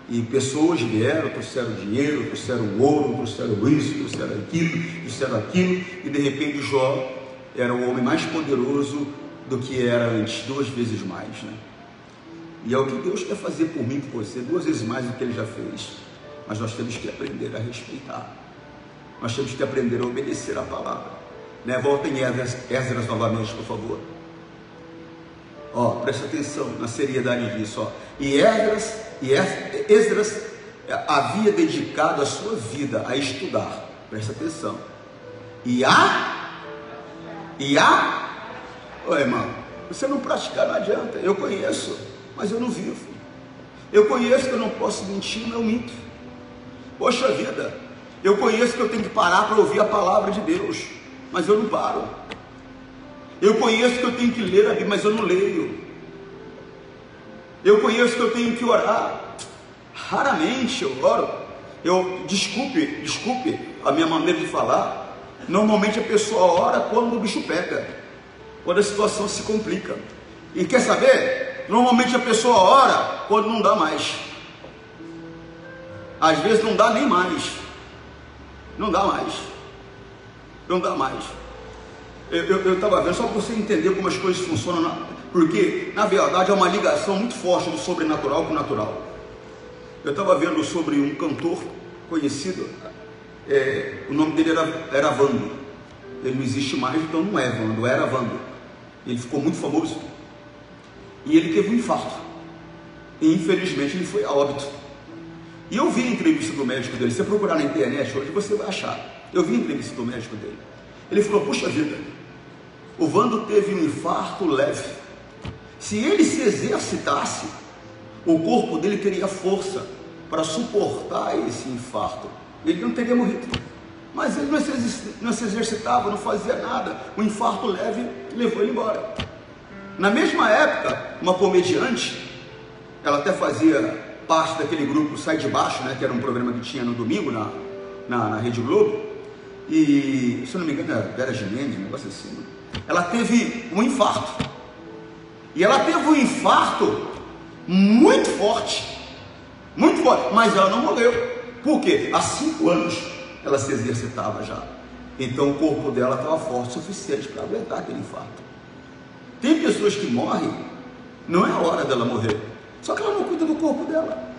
E pessoas vieram, trouxeram dinheiro, trouxeram ouro, trouxeram isso, trouxeram aquilo, e de repente Jó era o homem mais poderoso do que era antes, 2 vezes mais. E é o que Deus quer fazer por mim e por você, 2 vezes mais do que Ele já fez. Mas nós temos que aprender a respeitar, nós temos que aprender a obedecer a palavra. Volta em Esdras novamente, por favor. Presta atenção na seriedade disso. E Esdras havia dedicado a sua vida a estudar. Presta atenção. Irmão, você não praticar não adianta. Eu conheço, mas eu não vivo. Eu conheço que eu não posso mentir, mas eu minto. Poxa vida, eu conheço que eu tenho que parar para ouvir a palavra de Deus, mas eu não paro. Eu conheço que eu tenho que ler a Bíblia, mas eu não leio. Eu conheço que eu tenho que orar. Raramente eu oro. Desculpe a minha maneira de falar. Normalmente a pessoa ora quando o bicho pega, quando a situação se complica. E quer saber? Normalmente a pessoa ora quando não dá mais. Às vezes não dá nem mais. Não dá mais. Eu estava vendo, só para você entender como as coisas funcionam, porque na verdade é uma ligação muito forte do sobrenatural com o natural. Eu estava vendo sobre um cantor conhecido, o nome dele era Vando. Ele não existe mais, então não é Vando, era Vando. Ele ficou muito famoso, e ele teve um infarto, e infelizmente ele foi a óbito. E eu vi a entrevista do médico dele. Se você procurar na internet hoje, você vai achar. Eu vi a entrevista do médico dele. Ele falou: puxa vida, o Vando teve um infarto leve. Se ele se exercitasse, o corpo dele teria força para suportar esse infarto. Ele não teria morrido. Mas ele não se exercitava, não fazia nada. O infarto leve levou ele embora. Na mesma época, uma comediante, ela até fazia parte daquele grupo Sai de Baixo, que era um programa que tinha no domingo na Rede Globo, e se eu não me engano era Vera Gimenez, um negócio assim. Ela teve um infarto, e ela teve um infarto muito forte, mas ela não morreu. Por quê? Há 5 anos ela se exercitava já, então o corpo dela estava forte o suficiente para aguentar aquele infarto. Tem pessoas que morrem, não é a hora dela morrer, só que ela não cuida do corpo dela.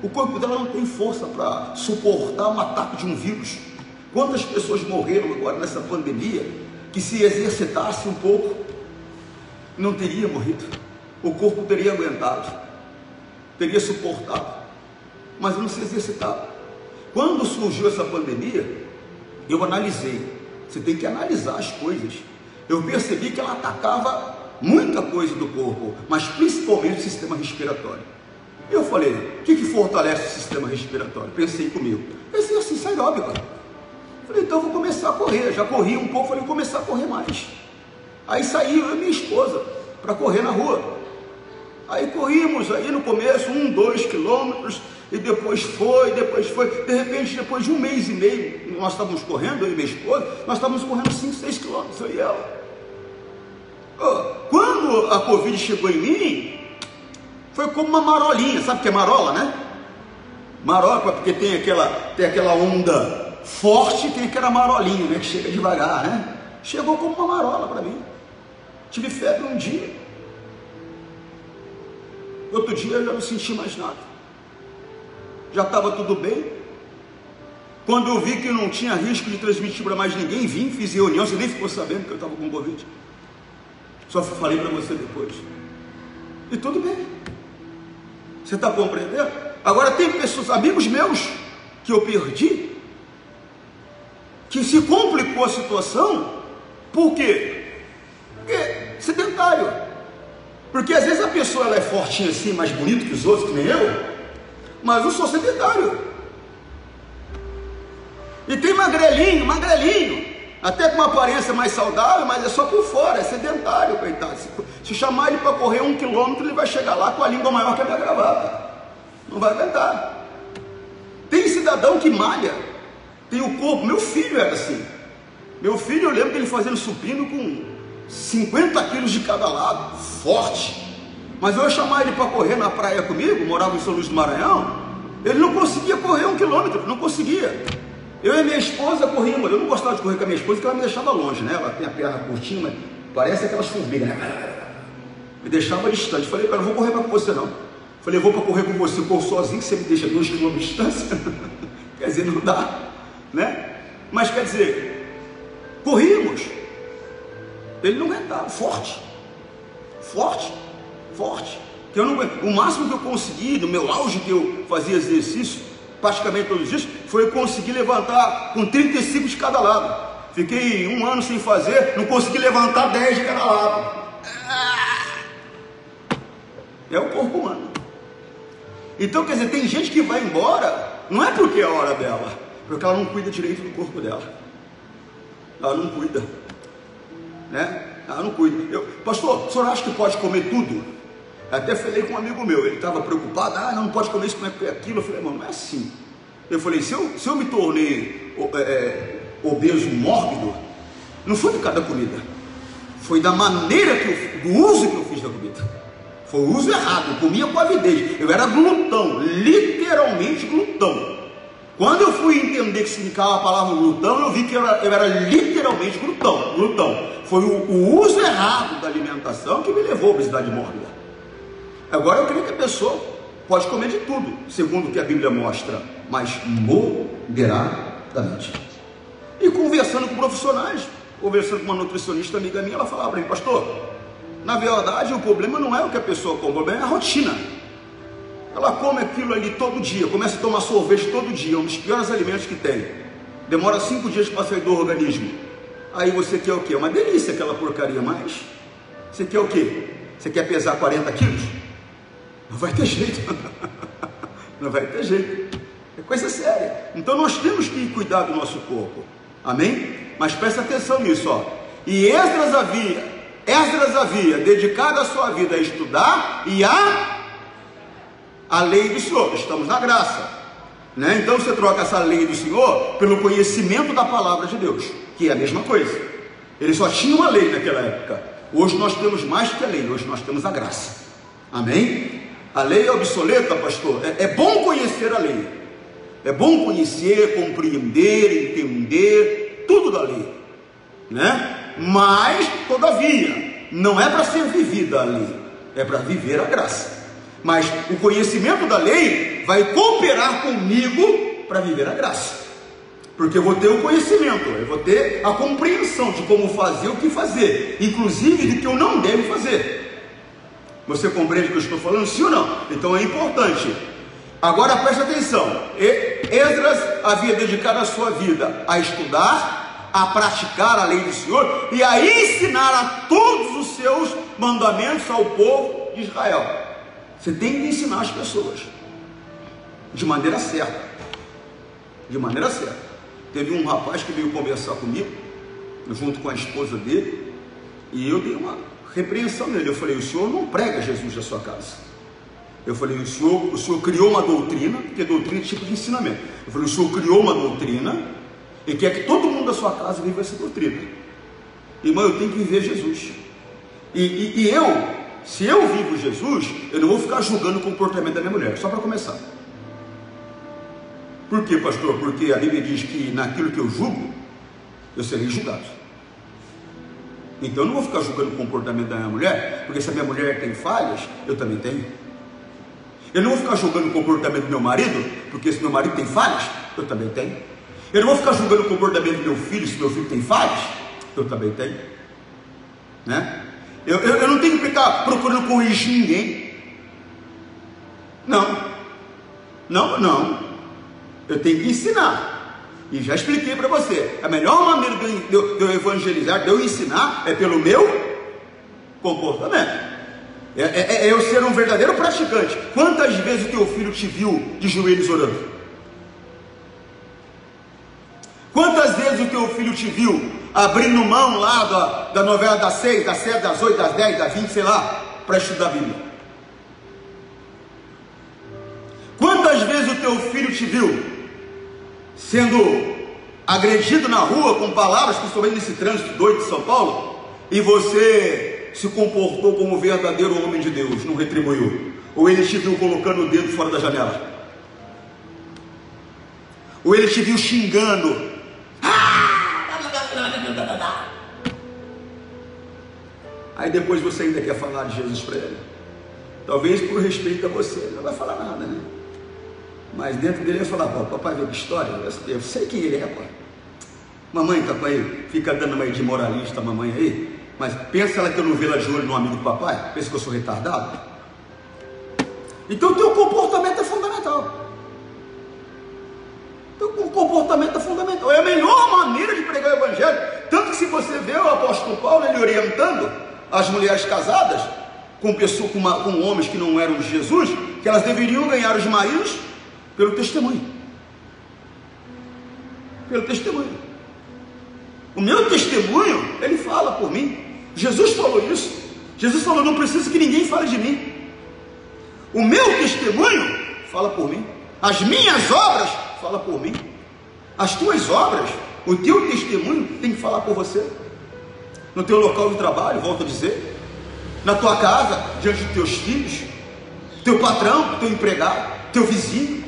O corpo dela não tem força para suportar um ataque de um vírus. Quantas pessoas morreram agora nessa pandemia, que se exercitasse um pouco, não teria morrido. O corpo teria aguentado, teria suportado, mas não se exercitava. Quando surgiu essa pandemia, eu analisei. Você tem que analisar as coisas. Eu percebi que ela atacava muita coisa do corpo, mas principalmente o sistema respiratório. Eu falei: o que fortalece o sistema respiratório? Pensei comigo, exercício aeróbico. Falei: então eu vou começar a correr. Já corri um pouco, falei: vou começar a correr mais. Aí saí eu e minha esposa para correr na rua. Aí corrimos aí no começo 1-2 quilômetros, e depois foi. De repente, depois de 1 mês e meio, nós estávamos correndo, eu e minha esposa, nós estávamos correndo 5-6 quilômetros, eu e ela. Quando a Covid chegou em mim, foi como uma marolinha. Sabe o que é marola, né? Marola, porque tem aquela onda forte, tem aquela marolinha, né, que chega devagar, né? Chegou como uma marola para mim. Tive febre um dia. Outro dia eu já não senti mais nada. Já estava tudo bem. Quando eu vi que não tinha risco de transmitir para mais ninguém, vim, fiz reunião, você nem ficou sabendo que eu estava com Covid. Só falei para você depois. E tudo bem. Você está compreendendo? Agora tem pessoas, amigos meus, que eu perdi, que se complicou a situação. Por quê? Porque sedentário. Porque às vezes a pessoa ela é fortinha assim, mais bonita que os outros, que nem eu, mas eu sou sedentário. E tem magrelinho, até com uma aparência mais saudável, mas é só por fora, é sedentário, coitado. Se chamar ele para correr 1 quilômetro, ele vai chegar lá com a língua maior que a minha gravata. Não vai aguentar. Tem cidadão que malha, tem o corpo. Meu filho era assim. Meu filho, eu lembro dele fazendo supino com 50 quilos de cada lado, forte. Mas eu ia chamar ele para correr na praia comigo, morava em São Luís do Maranhão, ele não conseguia correr 1 quilômetro, não conseguia. Eu e minha esposa corríamos. Eu não gostava de correr com a minha esposa, porque ela me deixava longe, né? Ela tem a perna curtinha, mas parece aquelas formigas, né? Me deixava distante. Falei para ela, não vou correr com você não. Falei, vou para correr com você, eu corro sozinho, que você me deixa 2 quilômetros de distância. Quer dizer, não dá, né? Mas quer dizer, corríamos. Ele não aguentava, forte. Que eu não, o máximo que eu consegui, no meu auge que eu fazia exercício, praticamente todos os dias, foi eu conseguir levantar com 35 de cada lado. Fiquei 1 ano sem fazer, não consegui levantar 10 de cada lado. É o corpo humano. Então, quer dizer, tem gente que vai embora, não é porque é a hora dela, porque ela não cuida direito do corpo dela. Ela não cuida, né? Ela não cuida. Pastor, o senhor acha que pode comer tudo? Até falei com um amigo meu, ele estava preocupado, não pode comer isso, como é que é aquilo? Eu falei, irmão, não é assim. Eu falei, se eu me tornei obeso mórbido, não foi de cada comida, foi da maneira do uso que eu fiz da comida. Foi o uso errado, eu comia com avidez, eu era glutão, literalmente glutão. Quando eu fui entender que significava a palavra glutão, eu vi que eu era literalmente glutão. Foi o uso errado da alimentação que me levou à obesidade mórbida. Agora eu creio que a pessoa pode comer de tudo, segundo o que a Bíblia mostra, mas moderadamente. E conversando com profissionais, conversando com uma nutricionista amiga minha, ela falava para mim, pastor, na verdade o problema não é o que a pessoa come, o problema é a rotina. Ela come aquilo ali todo dia, começa a tomar sorvete todo dia, um dos piores alimentos que tem. Demora 5 dias para sair do organismo. Aí você quer o quê? Uma delícia aquela porcaria, mas você quer o quê? Você quer pesar 40 quilos? Não vai ter jeito. Não vai ter jeito. É coisa séria. Então nós temos que cuidar do nosso corpo. Amém? Mas presta atenção nisso, ó. E Esdras havia dedicado a sua vida a estudar e a lei do Senhor. Estamos na graça, né? Então você troca essa lei do Senhor pelo conhecimento da palavra de Deus, que é a mesma coisa. Ele só tinha uma lei naquela época. Hoje nós temos mais que a lei, hoje nós temos a graça. Amém? A lei é obsoleta, pastor. É bom conhecer a lei, é bom conhecer, compreender, entender tudo da lei, né? Mas todavia não é para ser vivida a lei, é para viver a graça. Mas o conhecimento da lei vai cooperar comigo para viver a graça, porque eu vou ter o conhecimento, eu vou ter a compreensão de como fazer, o que fazer, inclusive do que eu não devo fazer. Você compreende o que eu estou falando, sim ou não? Então é importante. Agora preste atenção. Esdras havia dedicado a sua vida a estudar, a praticar a lei do Senhor e a ensinar a todos os seus mandamentos ao povo de Israel. Você tem que ensinar as pessoas de maneira certa. De maneira certa. Teve um rapaz que veio conversar comigo, junto com a esposa dele, e eu dei uma repreensão nele. Eu falei, o senhor não prega Jesus na sua casa. Eu falei, o senhor criou uma doutrina, porque doutrina é tipo de ensinamento. Eu falei, o senhor criou uma doutrina e quer que todo mundo da sua casa viva essa doutrina. Irmão, eu tenho que viver Jesus. E se eu vivo Jesus, eu não vou ficar julgando o comportamento da minha mulher, só para começar. Por quê, pastor? Porque a Bíblia diz que naquilo que eu julgo, eu serei julgado. Então eu não vou ficar julgando o comportamento da minha mulher, porque se a minha mulher tem falhas, eu também tenho. Eu não vou ficar julgando o comportamento do meu marido, porque se meu marido tem falhas, eu também tenho. Eu não vou ficar julgando o comportamento do meu filho, se meu filho tem falhas, eu também tenho. Né? Eu não tenho que ficar procurando corrigir ninguém. Não. Eu tenho que ensinar. E já expliquei para você, a melhor maneira de eu evangelizar, de eu ensinar, é pelo meu comportamento. É eu ser um verdadeiro praticante. Quantas vezes o teu filho te viu de joelhos orando? Quantas vezes o teu filho te viu abrindo mão lá da novela das 6, das 7, das 8, das 10, das 20, sei lá, para estudar a Bíblia? Quantas vezes o teu filho te viu sendo agredido na rua com palavras, principalmente nesse trânsito doido de São Paulo, e você se comportou como verdadeiro homem de Deus, não retribuiu? Ou ele te viu colocando o dedo fora da janela? Ou ele te viu xingando? Aí depois você ainda quer falar de Jesus para ele? Talvez por respeito a você, ele não vai falar nada, né? Mas dentro dele ele vai falar: pô, papai viu que história? Eu sei quem ele é, pô. Mamãe tá com aí, fica dando uma de moralista, mamãe aí. Mas pensa ela que eu não vejo ela de olho no amigo do papai? Pensa que eu sou retardado? Então o teu comportamento é fundamental. O comportamento é fundamental. É a melhor maneira de pregar o evangelho. Tanto que se você vê o apóstolo Paulo, ele orientando as mulheres casadas com pessoas, com homens que não eram de Jesus, que elas deveriam ganhar os maridos pelo testemunho. Pelo testemunho. O meu testemunho, ele fala por mim. Jesus falou isso. Jesus falou: não preciso que ninguém fale de mim. O meu testemunho fala por mim. As minhas obras falam por mim. As tuas obras, o teu testemunho tem que falar por você. No teu local de trabalho, volto a dizer, na tua casa, diante dos teus filhos, teu patrão, teu empregado, teu vizinho.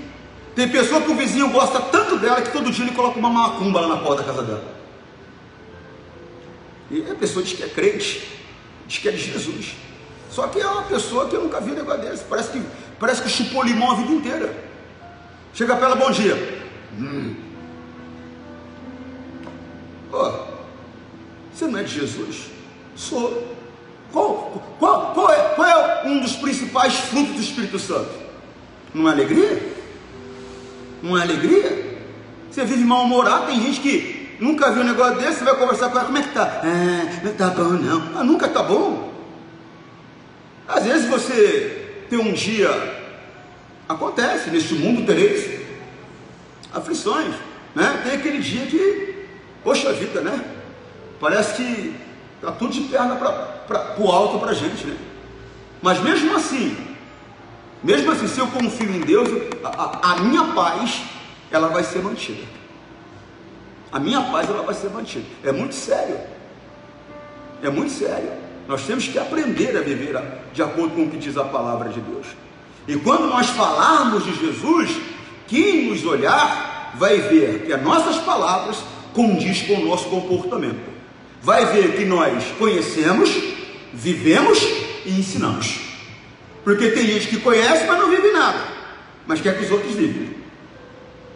Tem pessoa que o vizinho gosta tanto dela que todo dia ele coloca uma macumba lá na porta da casa dela. E a pessoa diz que é crente, diz que é de Jesus. Só que é uma pessoa que eu nunca vi um negócio desse. Parece que chupou limão a vida inteira. Chega para ela: bom dia. Pô, você não é de Jesus? Sou. Qual é um dos principais frutos do Espírito Santo? Não é alegria? Não é alegria? Você vive mal-humorado. Tem gente que nunca viu um negócio desse. Você vai conversar com ela: como é que tá? Não tá bom não. Nunca tá bom. Às vezes você tem um dia, acontece, neste mundo tereis aflições, né? Tem aquele dia que, poxa vida, né? Parece que está tudo de perna para o alto para a gente, né? Mas mesmo assim, se eu confio em Deus, a minha paz, ela vai ser mantida. A minha paz, ela vai ser mantida. É muito sério. É muito sério. Nós temos que aprender a viver de acordo com o que diz a palavra de Deus. E quando nós falarmos de Jesus, quem nos olhar vai ver que as nossas palavras condiz com o nosso comportamento. Vai ver que nós conhecemos, vivemos e ensinamos. Porque tem gente que conhece, mas não vive nada, mas quer que os outros vivem.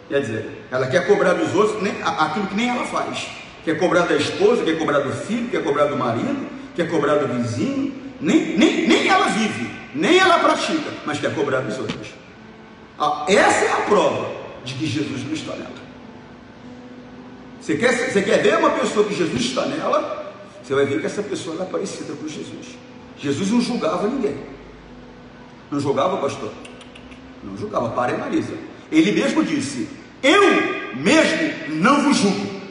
Quer dizer, ela quer cobrar dos outros aquilo que nem ela faz. Quer cobrar da esposa, quer cobrar do filho, quer cobrar do marido, quer cobrar do vizinho. Nem ela vive, nem ela pratica, mas quer cobrar dos outros. Essa é a prova de que Jesus não está nela. Você quer ver uma pessoa que Jesus está nela? Você vai ver que essa pessoa é parecida com Jesus. Jesus não julgava ninguém. Não julgava, pastor? Não julgava. Para e analisa. Ele mesmo disse: eu mesmo não vos julgo.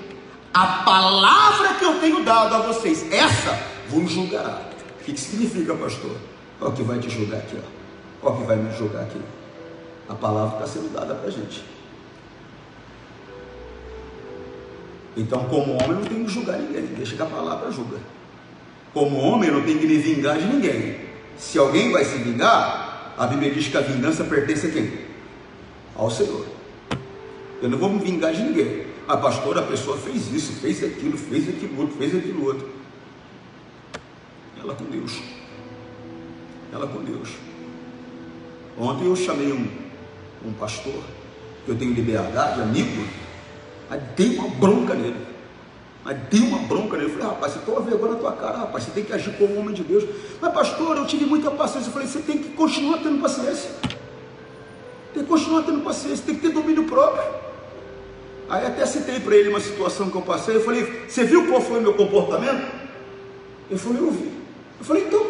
A palavra que eu tenho dado a vocês, essa vos julgará. O que significa, pastor? Olha o que vai te julgar aqui, ó. Olha o que vai me julgar aqui. A palavra está sendo dada para a gente. Então, como homem, eu não tenho que julgar ninguém. Deixa que a palavra julga. Como homem, eu não tenho que me vingar de ninguém. Se alguém vai se vingar, a Bíblia diz que a vingança pertence a quem? Ao Senhor. Eu não vou me vingar de ninguém. A pastora, a pessoa fez isso, fez aquilo outro, fez aquilo outro. Ela com Deus. Ela com Deus. Ontem eu chamei um pastor, que eu tenho liberdade, amigo, mas dei uma bronca nele. Eu falei, rapaz, você toma vergonha na tua cara, rapaz, você tem que agir como homem de Deus. Mas pastor, eu tive muita paciência. Eu falei, você tem que continuar tendo paciência. Tem que ter domínio próprio. Aí até citei para ele uma situação que eu passei. Eu falei, você viu qual foi o meu comportamento? Ele falou, eu vi. Eu falei, então.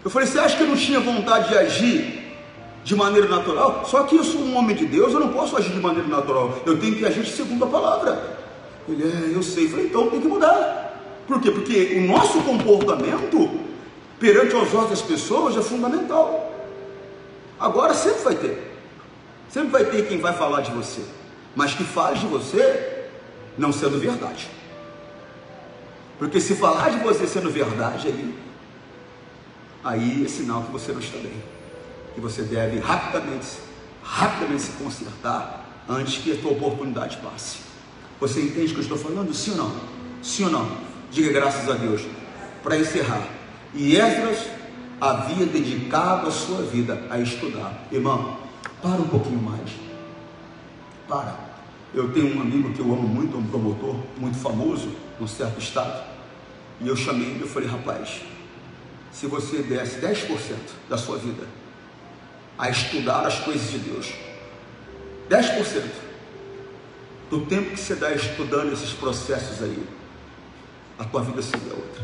Eu falei, você acha que eu não tinha vontade de agir de maneira natural? Só que eu sou um homem de Deus, eu não posso agir de maneira natural. Eu tenho que agir segundo a palavra. Ele, eu sei. Eu falei, então tem que mudar. Por quê? Porque o nosso comportamento perante as outras pessoas é fundamental. Agora sempre vai ter. Sempre vai ter quem vai falar de você, mas que fale de você não sendo verdade. Porque se falar de você sendo verdade, aí é sinal que você não está bem, que você deve rapidamente se consertar antes que a tua oportunidade passe. Você entende o que eu estou falando? Sim ou não? Sim ou não? Diga graças a Deus. Para encerrar, e Esdras havia dedicado a sua vida a estudar. Irmão, para um pouquinho mais. Para. Eu tenho um amigo que eu amo muito, um promotor muito famoso, num certo estado, e eu chamei ele e falei, rapaz, se você desse 10% da sua vida a estudar as coisas de Deus, 10% do tempo que você dá estudando esses processos aí, a tua vida seria outra.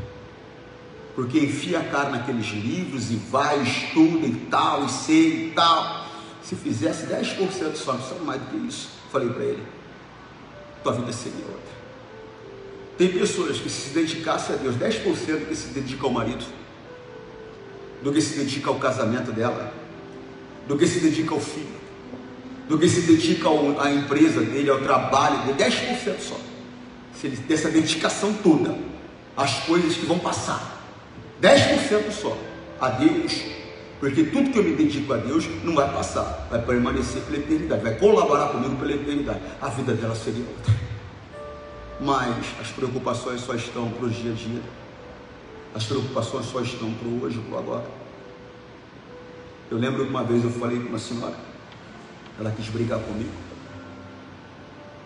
Porque enfia a cara naqueles livros e vai, estuda e tal, e sei e tal. Se fizesse 10% só, não precisa mais do que isso. Falei para ele, tua vida seria outra. Tem pessoas que se dedicassem a Deus 10% que se dedica ao marido, do que se dedica ao casamento dela, do que se dedica ao filho, do que se dedica à empresa dele, ao trabalho dele, 10% só. Se ele der essa dedicação toda às coisas que vão passar, 10% só a Deus, porque tudo que eu me dedico a Deus não vai passar, vai permanecer pela eternidade, vai colaborar comigo pela eternidade. A vida dela seria outra. Mas as preocupações só estão para o dia a dia, as preocupações só estão para o hoje, para o agora. Eu lembro que uma vez eu falei com uma senhora, ela quis brigar comigo,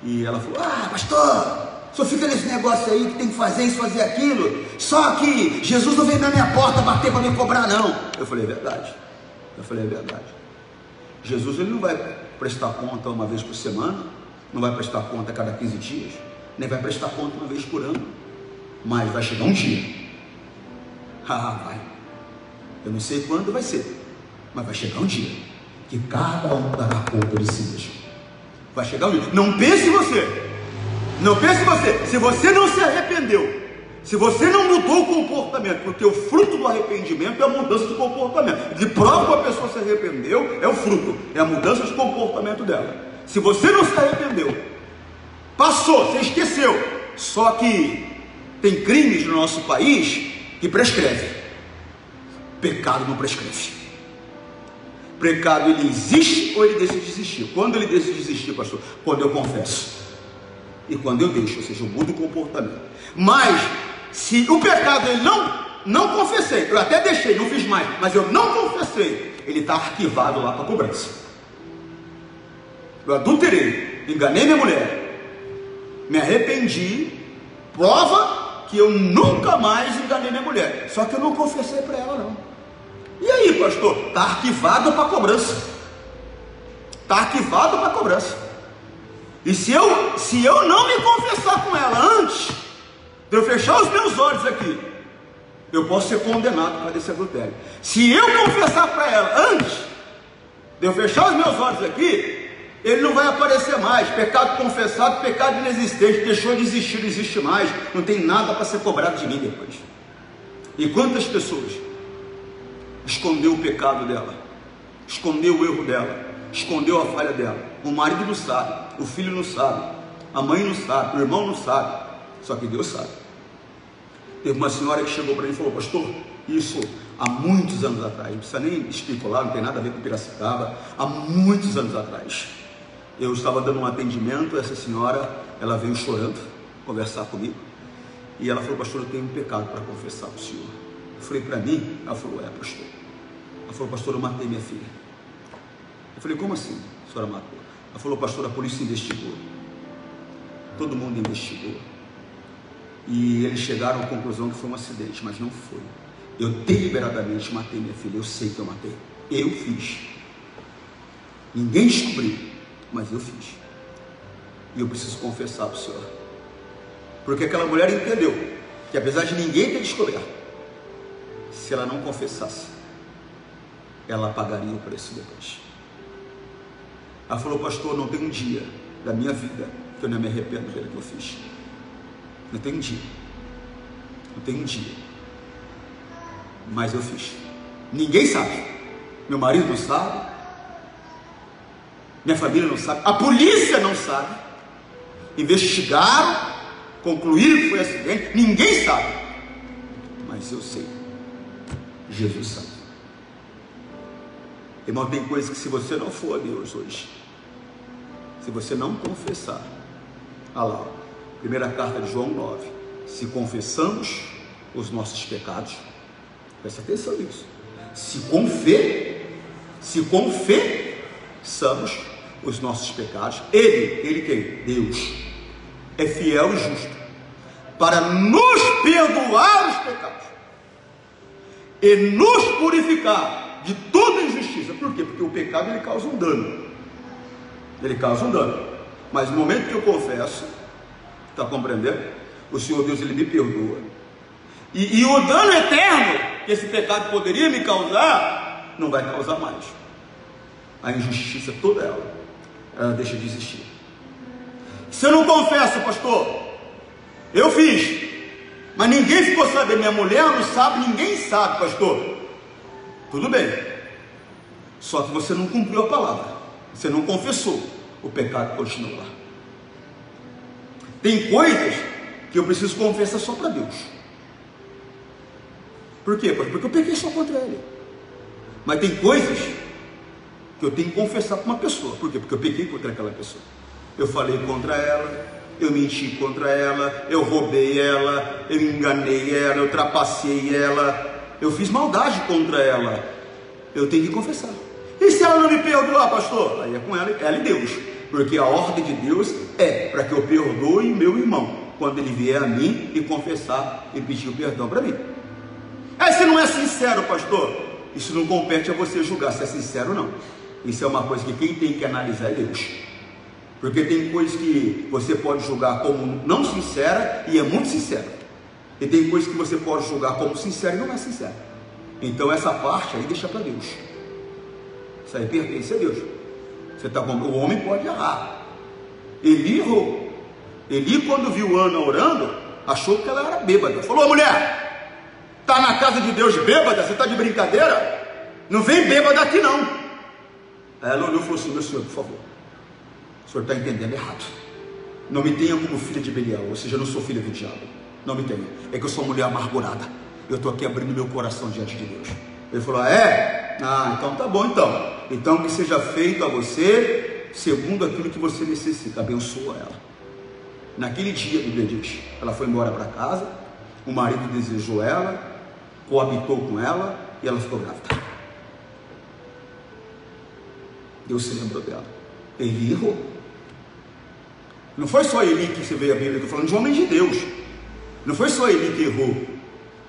e ela falou, pastor, o senhor fica nesse negócio aí que tem que fazer isso, fazer aquilo, só que Jesus não vem na minha porta bater para me cobrar não. Eu falei, é verdade. Jesus, ele não vai prestar conta uma vez por semana, não vai prestar conta a cada 15 dias, nem vai prestar conta uma vez por ano, mas vai chegar um dia, vai, eu não sei quando vai ser, mas vai chegar um dia, que cada um dará conta de si mesmo. Vai chegar um dia, não pense você, se você não se arrependeu, se você não mudou o comportamento, porque o fruto do arrependimento é a mudança de comportamento. De prova que a pessoa se arrependeu, é o fruto, é a mudança de comportamento dela. Se você não se arrependeu, passou, você esqueceu. Só que tem crimes no nosso país que prescreve. Pecado não prescreve. Pecado, ele existe ou ele decide desistir? Quando ele decide desistir, pastor? Quando eu confesso e quando eu deixo, ou seja, eu mudo o comportamento. Mas se o pecado ele não confessei, eu até deixei, não fiz mais, mas eu não confessei, ele está arquivado lá para cobrança. Eu adulterei, enganei minha mulher, me arrependi, prova que eu nunca mais enganei minha mulher, só que eu não confessei para ela não. E aí, pastor? Está arquivado para cobrança. Está arquivado para cobrança. E se eu não me confessar com ela antes de eu fechar os meus olhos aqui, eu posso ser condenado por causa desse adultério. Se eu confessar para ela antes de eu fechar os meus olhos aqui, ele não vai aparecer mais. Pecado confessado, pecado inexistente, deixou de existir, não existe mais, não tem nada para ser cobrado de mim depois. E quantas pessoas escondeu o pecado dela, escondeu o erro dela, escondeu a falha dela? O marido não sabe, o filho não sabe, a mãe não sabe, o irmão não sabe, só que Deus sabe. Teve uma senhora que chegou para mim e falou: pastor, isso há muitos anos atrás, não precisa nem especular, não tem nada a ver com Piracicaba, há muitos anos atrás, Eu estava dando um atendimento, essa senhora, ela veio chorando conversar comigo, e ela falou: pastor, eu tenho um pecado para confessar para o senhor. Eu falei: para mim? Ela falou: é, pastor. Ela falou: pastor, eu matei minha filha. Eu falei: como assim a senhora matou? Ela falou: pastor, a polícia investigou, todo mundo investigou, e eles chegaram à conclusão que foi um acidente, mas não foi. Eu deliberadamente matei minha filha, eu sei que eu matei, eu fiz. Ninguém descobriu, mas eu fiz. E eu preciso confessar para o senhor, porque aquela mulher entendeu que, apesar de ninguém ter descoberto, se ela não confessasse, ela pagaria o preço depois. Ela falou: pastor, não tem um dia da minha vida que eu não me arrependo pelo que eu fiz. Não tem um dia, não tem um dia, mas eu fiz. Ninguém sabe, meu marido não sabe, minha família não sabe, a polícia não sabe. Investigaram, concluíram que foi acidente, ninguém sabe, mas eu sei, Jesus sabe. Irmão, tem coisas que, se você não for a Deus hoje, se você não confessar, olha lá, primeira carta de João 9, se confessamos os nossos pecados, presta atenção nisso, se confessamos os nossos pecados, Ele quem? Deus, é fiel e justo para nos perdoar os pecados e nos purificar de toda injustiça. Por quê? Porque o pecado, ele causa um dano, mas no momento que eu confesso, está compreendendo? O Senhor Deus, ele me perdoa, e o dano eterno que esse pecado poderia me causar, não vai causar mais. A injustiça toda ela deixa de existir. Se eu não confesso, pastor, eu fiz, mas ninguém ficou sabendo, minha mulher não sabe, ninguém sabe, pastor, tudo bem, só que você não cumpriu a palavra, você não confessou, o pecado continua lá. Tem coisas que eu preciso confessar só para Deus. Por quê? Porque eu pequei só contra Ele. Mas tem coisas que eu tenho que confessar para uma pessoa. Por quê? Porque eu pequei contra aquela pessoa. Eu falei contra ela, eu menti contra ela, eu roubei ela, eu enganei ela, eu trapacei ela, eu fiz maldade contra ela. Eu tenho que confessar. E se ela não me perdoar, pastor? Aí é com ela e Deus. Porque a ordem de Deus é para que eu perdoe meu irmão quando ele vier a mim e confessar e pedir o perdão para mim. Aí se não é sincero, pastor, isso não compete a você julgar se é sincero ou não. Isso é uma coisa que quem tem que analisar é Deus. Porque tem coisas que você pode julgar como não sincera e é muito sincera. E tem coisas que você pode julgar como sincera e não é sincera. Então essa parte aí deixa para Deus. Isso aí pertence a Deus. Você tá com... O homem pode errar. Eli errou. Eli, quando viu Ana orando, achou que ela era bêbada. Falou: mulher, tá na casa de Deus bêbada? Você tá de brincadeira? Não vem bêbada aqui não. Aí ela olhou e falou assim: meu senhor, por favor, o senhor está entendendo errado. Não me tenha como filha de Belial, ou seja, eu não sou filha do diabo. Não me tenha. É que eu sou uma mulher amargurada. Eu estou aqui abrindo meu coração diante de Deus. Ele falou: é? Ah, então tá bom então. Então que seja feito a você segundo aquilo que você necessita. Abençoa ela. Naquele dia, a Bíblia diz, ela foi embora para casa, o marido desejou ela, coabitou com ela e ela ficou grávida. Deus se lembrou dela. Ele errou. Não foi só Eli que se veio a Bíblia, eu estou falando de homem de Deus. Não foi só Eli que errou.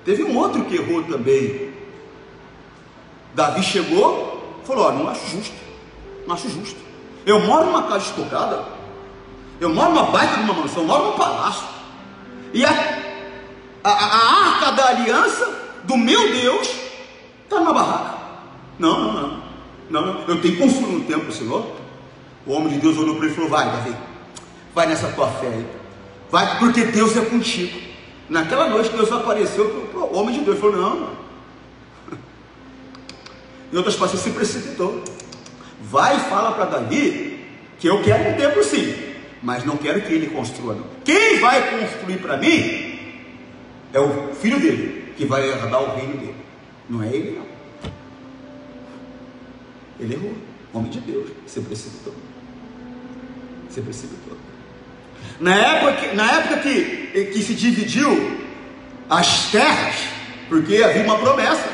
Teve um outro que errou também. Davi chegou, falou: ó, não acho justo. Não acho justo. Eu moro numa casa estocada, eu moro numa baita de uma mansão, eu moro num palácio, e a arca da aliança do meu Deus está numa barraca. Não, eu tenho que construir um templo, Senhor. O homem de Deus olhou para ele e falou: vai, Davi, vai nessa tua fé aí, vai, porque Deus é contigo. Naquela noite Deus apareceu para o homem de Deus, falou: não. Em outras palavras, se precipitou. Vai e fala para Davi que eu quero um templo sim, mas não quero que ele construa não. Quem vai construir para mim é o filho dele, que vai herdar o reino dele. Não é ele não. Ele errou. Homem de Deus, se precipitou. se precipitou. Na época que se dividiu as terras, porque havia uma promessa,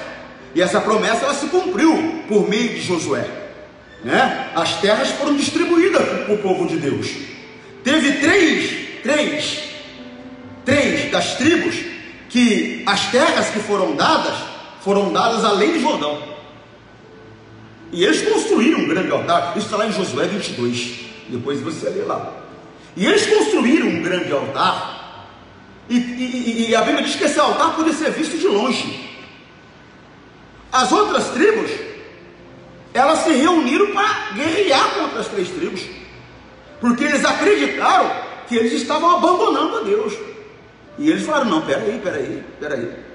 e essa promessa ela se cumpriu por meio de Josué, né? As terras foram distribuídas para o povo de Deus. Teve três das tribos que as terras que foram dadas além do Jordão, e eles construíram um grande altar. Isso está lá em Josué 22, depois você lê lá. E eles construíram um grande altar, e a Bíblia diz que esse altar podia ser visto de longe. As outras tribos, elas se reuniram para guerrear contra as 3 tribos, porque eles acreditaram que eles estavam abandonando a Deus. E eles falaram: não, peraí.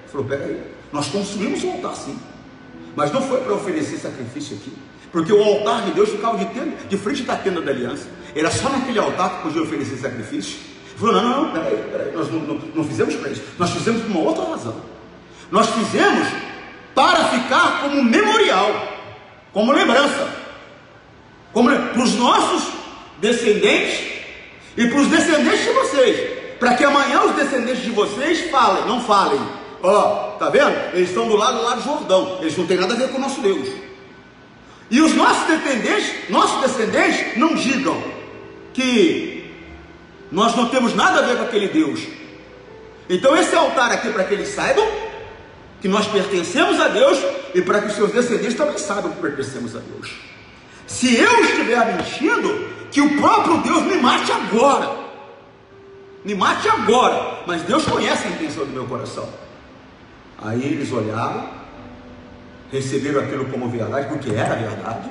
Falou: peraí, nós construímos um altar sim, mas não foi para oferecer sacrifício aqui, porque o altar de Deus ficava de frente da tenda da aliança. Era só naquele altar que podia oferecer sacrifício. Falou: não, peraí, nós não fizemos para isso, nós fizemos por uma outra razão. Nós fizemos para ficar como memorial, como lembrança, para os nossos descendentes e para os descendentes de vocês, para que amanhã os descendentes de vocês não falem: ó, tá vendo? Eles estão do lado do Jordão, eles não têm nada a ver com o nosso Deus. E os nossos descendentes não digam que nós não temos nada a ver com aquele Deus. Então esse altar aqui, para que eles saibam que nós pertencemos a Deus, e para que os seus descendentes também saibam que pertencemos a Deus. Se eu estiver mentindo, que o próprio Deus me mate agora, mas Deus conhece a intenção do meu coração. Aí eles olharam, receberam aquilo como verdade, porque era verdade,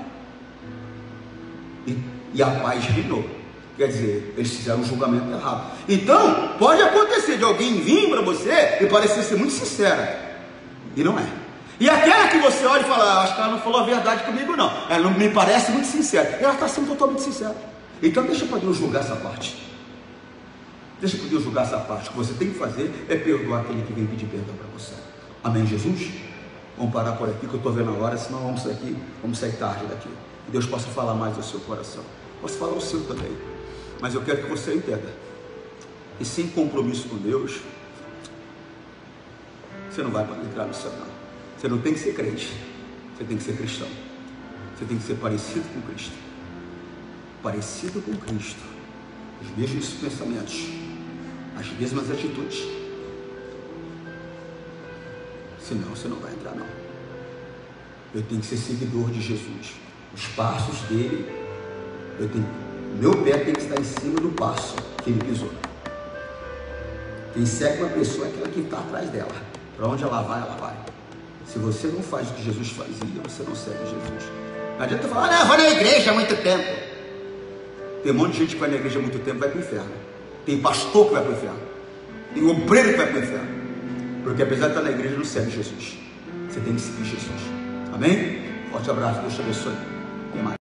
e a paz reinou. Quer dizer, eles fizeram um julgamento errado. Então, pode acontecer de alguém vir para você e parecer ser muito sincera, e não é. E aquela que você olha e fala: acho que ela não falou a verdade comigo não, ela não me parece muito sincera, ela está sendo totalmente sincera. Então deixa para Deus julgar essa parte. Deixa para Deus julgar essa parte. O que você tem que fazer é perdoar aquele que vem pedir perdão para você. Amém, Jesus? Vamos parar por aqui, que eu estou vendo a hora, senão vamos sair tarde daqui. Que Deus possa falar mais do seu coração, possa falar o seu também. Mas eu quero que você entenda que sem compromisso com Deus, você não vai poder entrar no céu, não. Você não tem que ser crente, você tem que ser cristão. Você tem que ser parecido com Cristo. Parecido com Cristo. Os mesmos pensamentos, as mesmas atitudes. Senão você não vai entrar, não. Eu tenho que ser seguidor de Jesus. Os passos dele, meu pé tem que estar em cima do passo que ele pisou. Quem segue uma pessoa é aquela que está atrás dela. Para onde ela vai. Se você não faz o que Jesus fazia, você não segue Jesus. Não adianta falar: eu vou na igreja há muito tempo. Tem um monte de gente que vai na igreja há muito tempo e vai para o inferno. Tem pastor que vai para o inferno. Tem obreiro que vai para o inferno. Porque apesar de estar na igreja, não segue Jesus. Você tem que seguir Jesus. Amém? Forte abraço, Deus te abençoe. Até mais.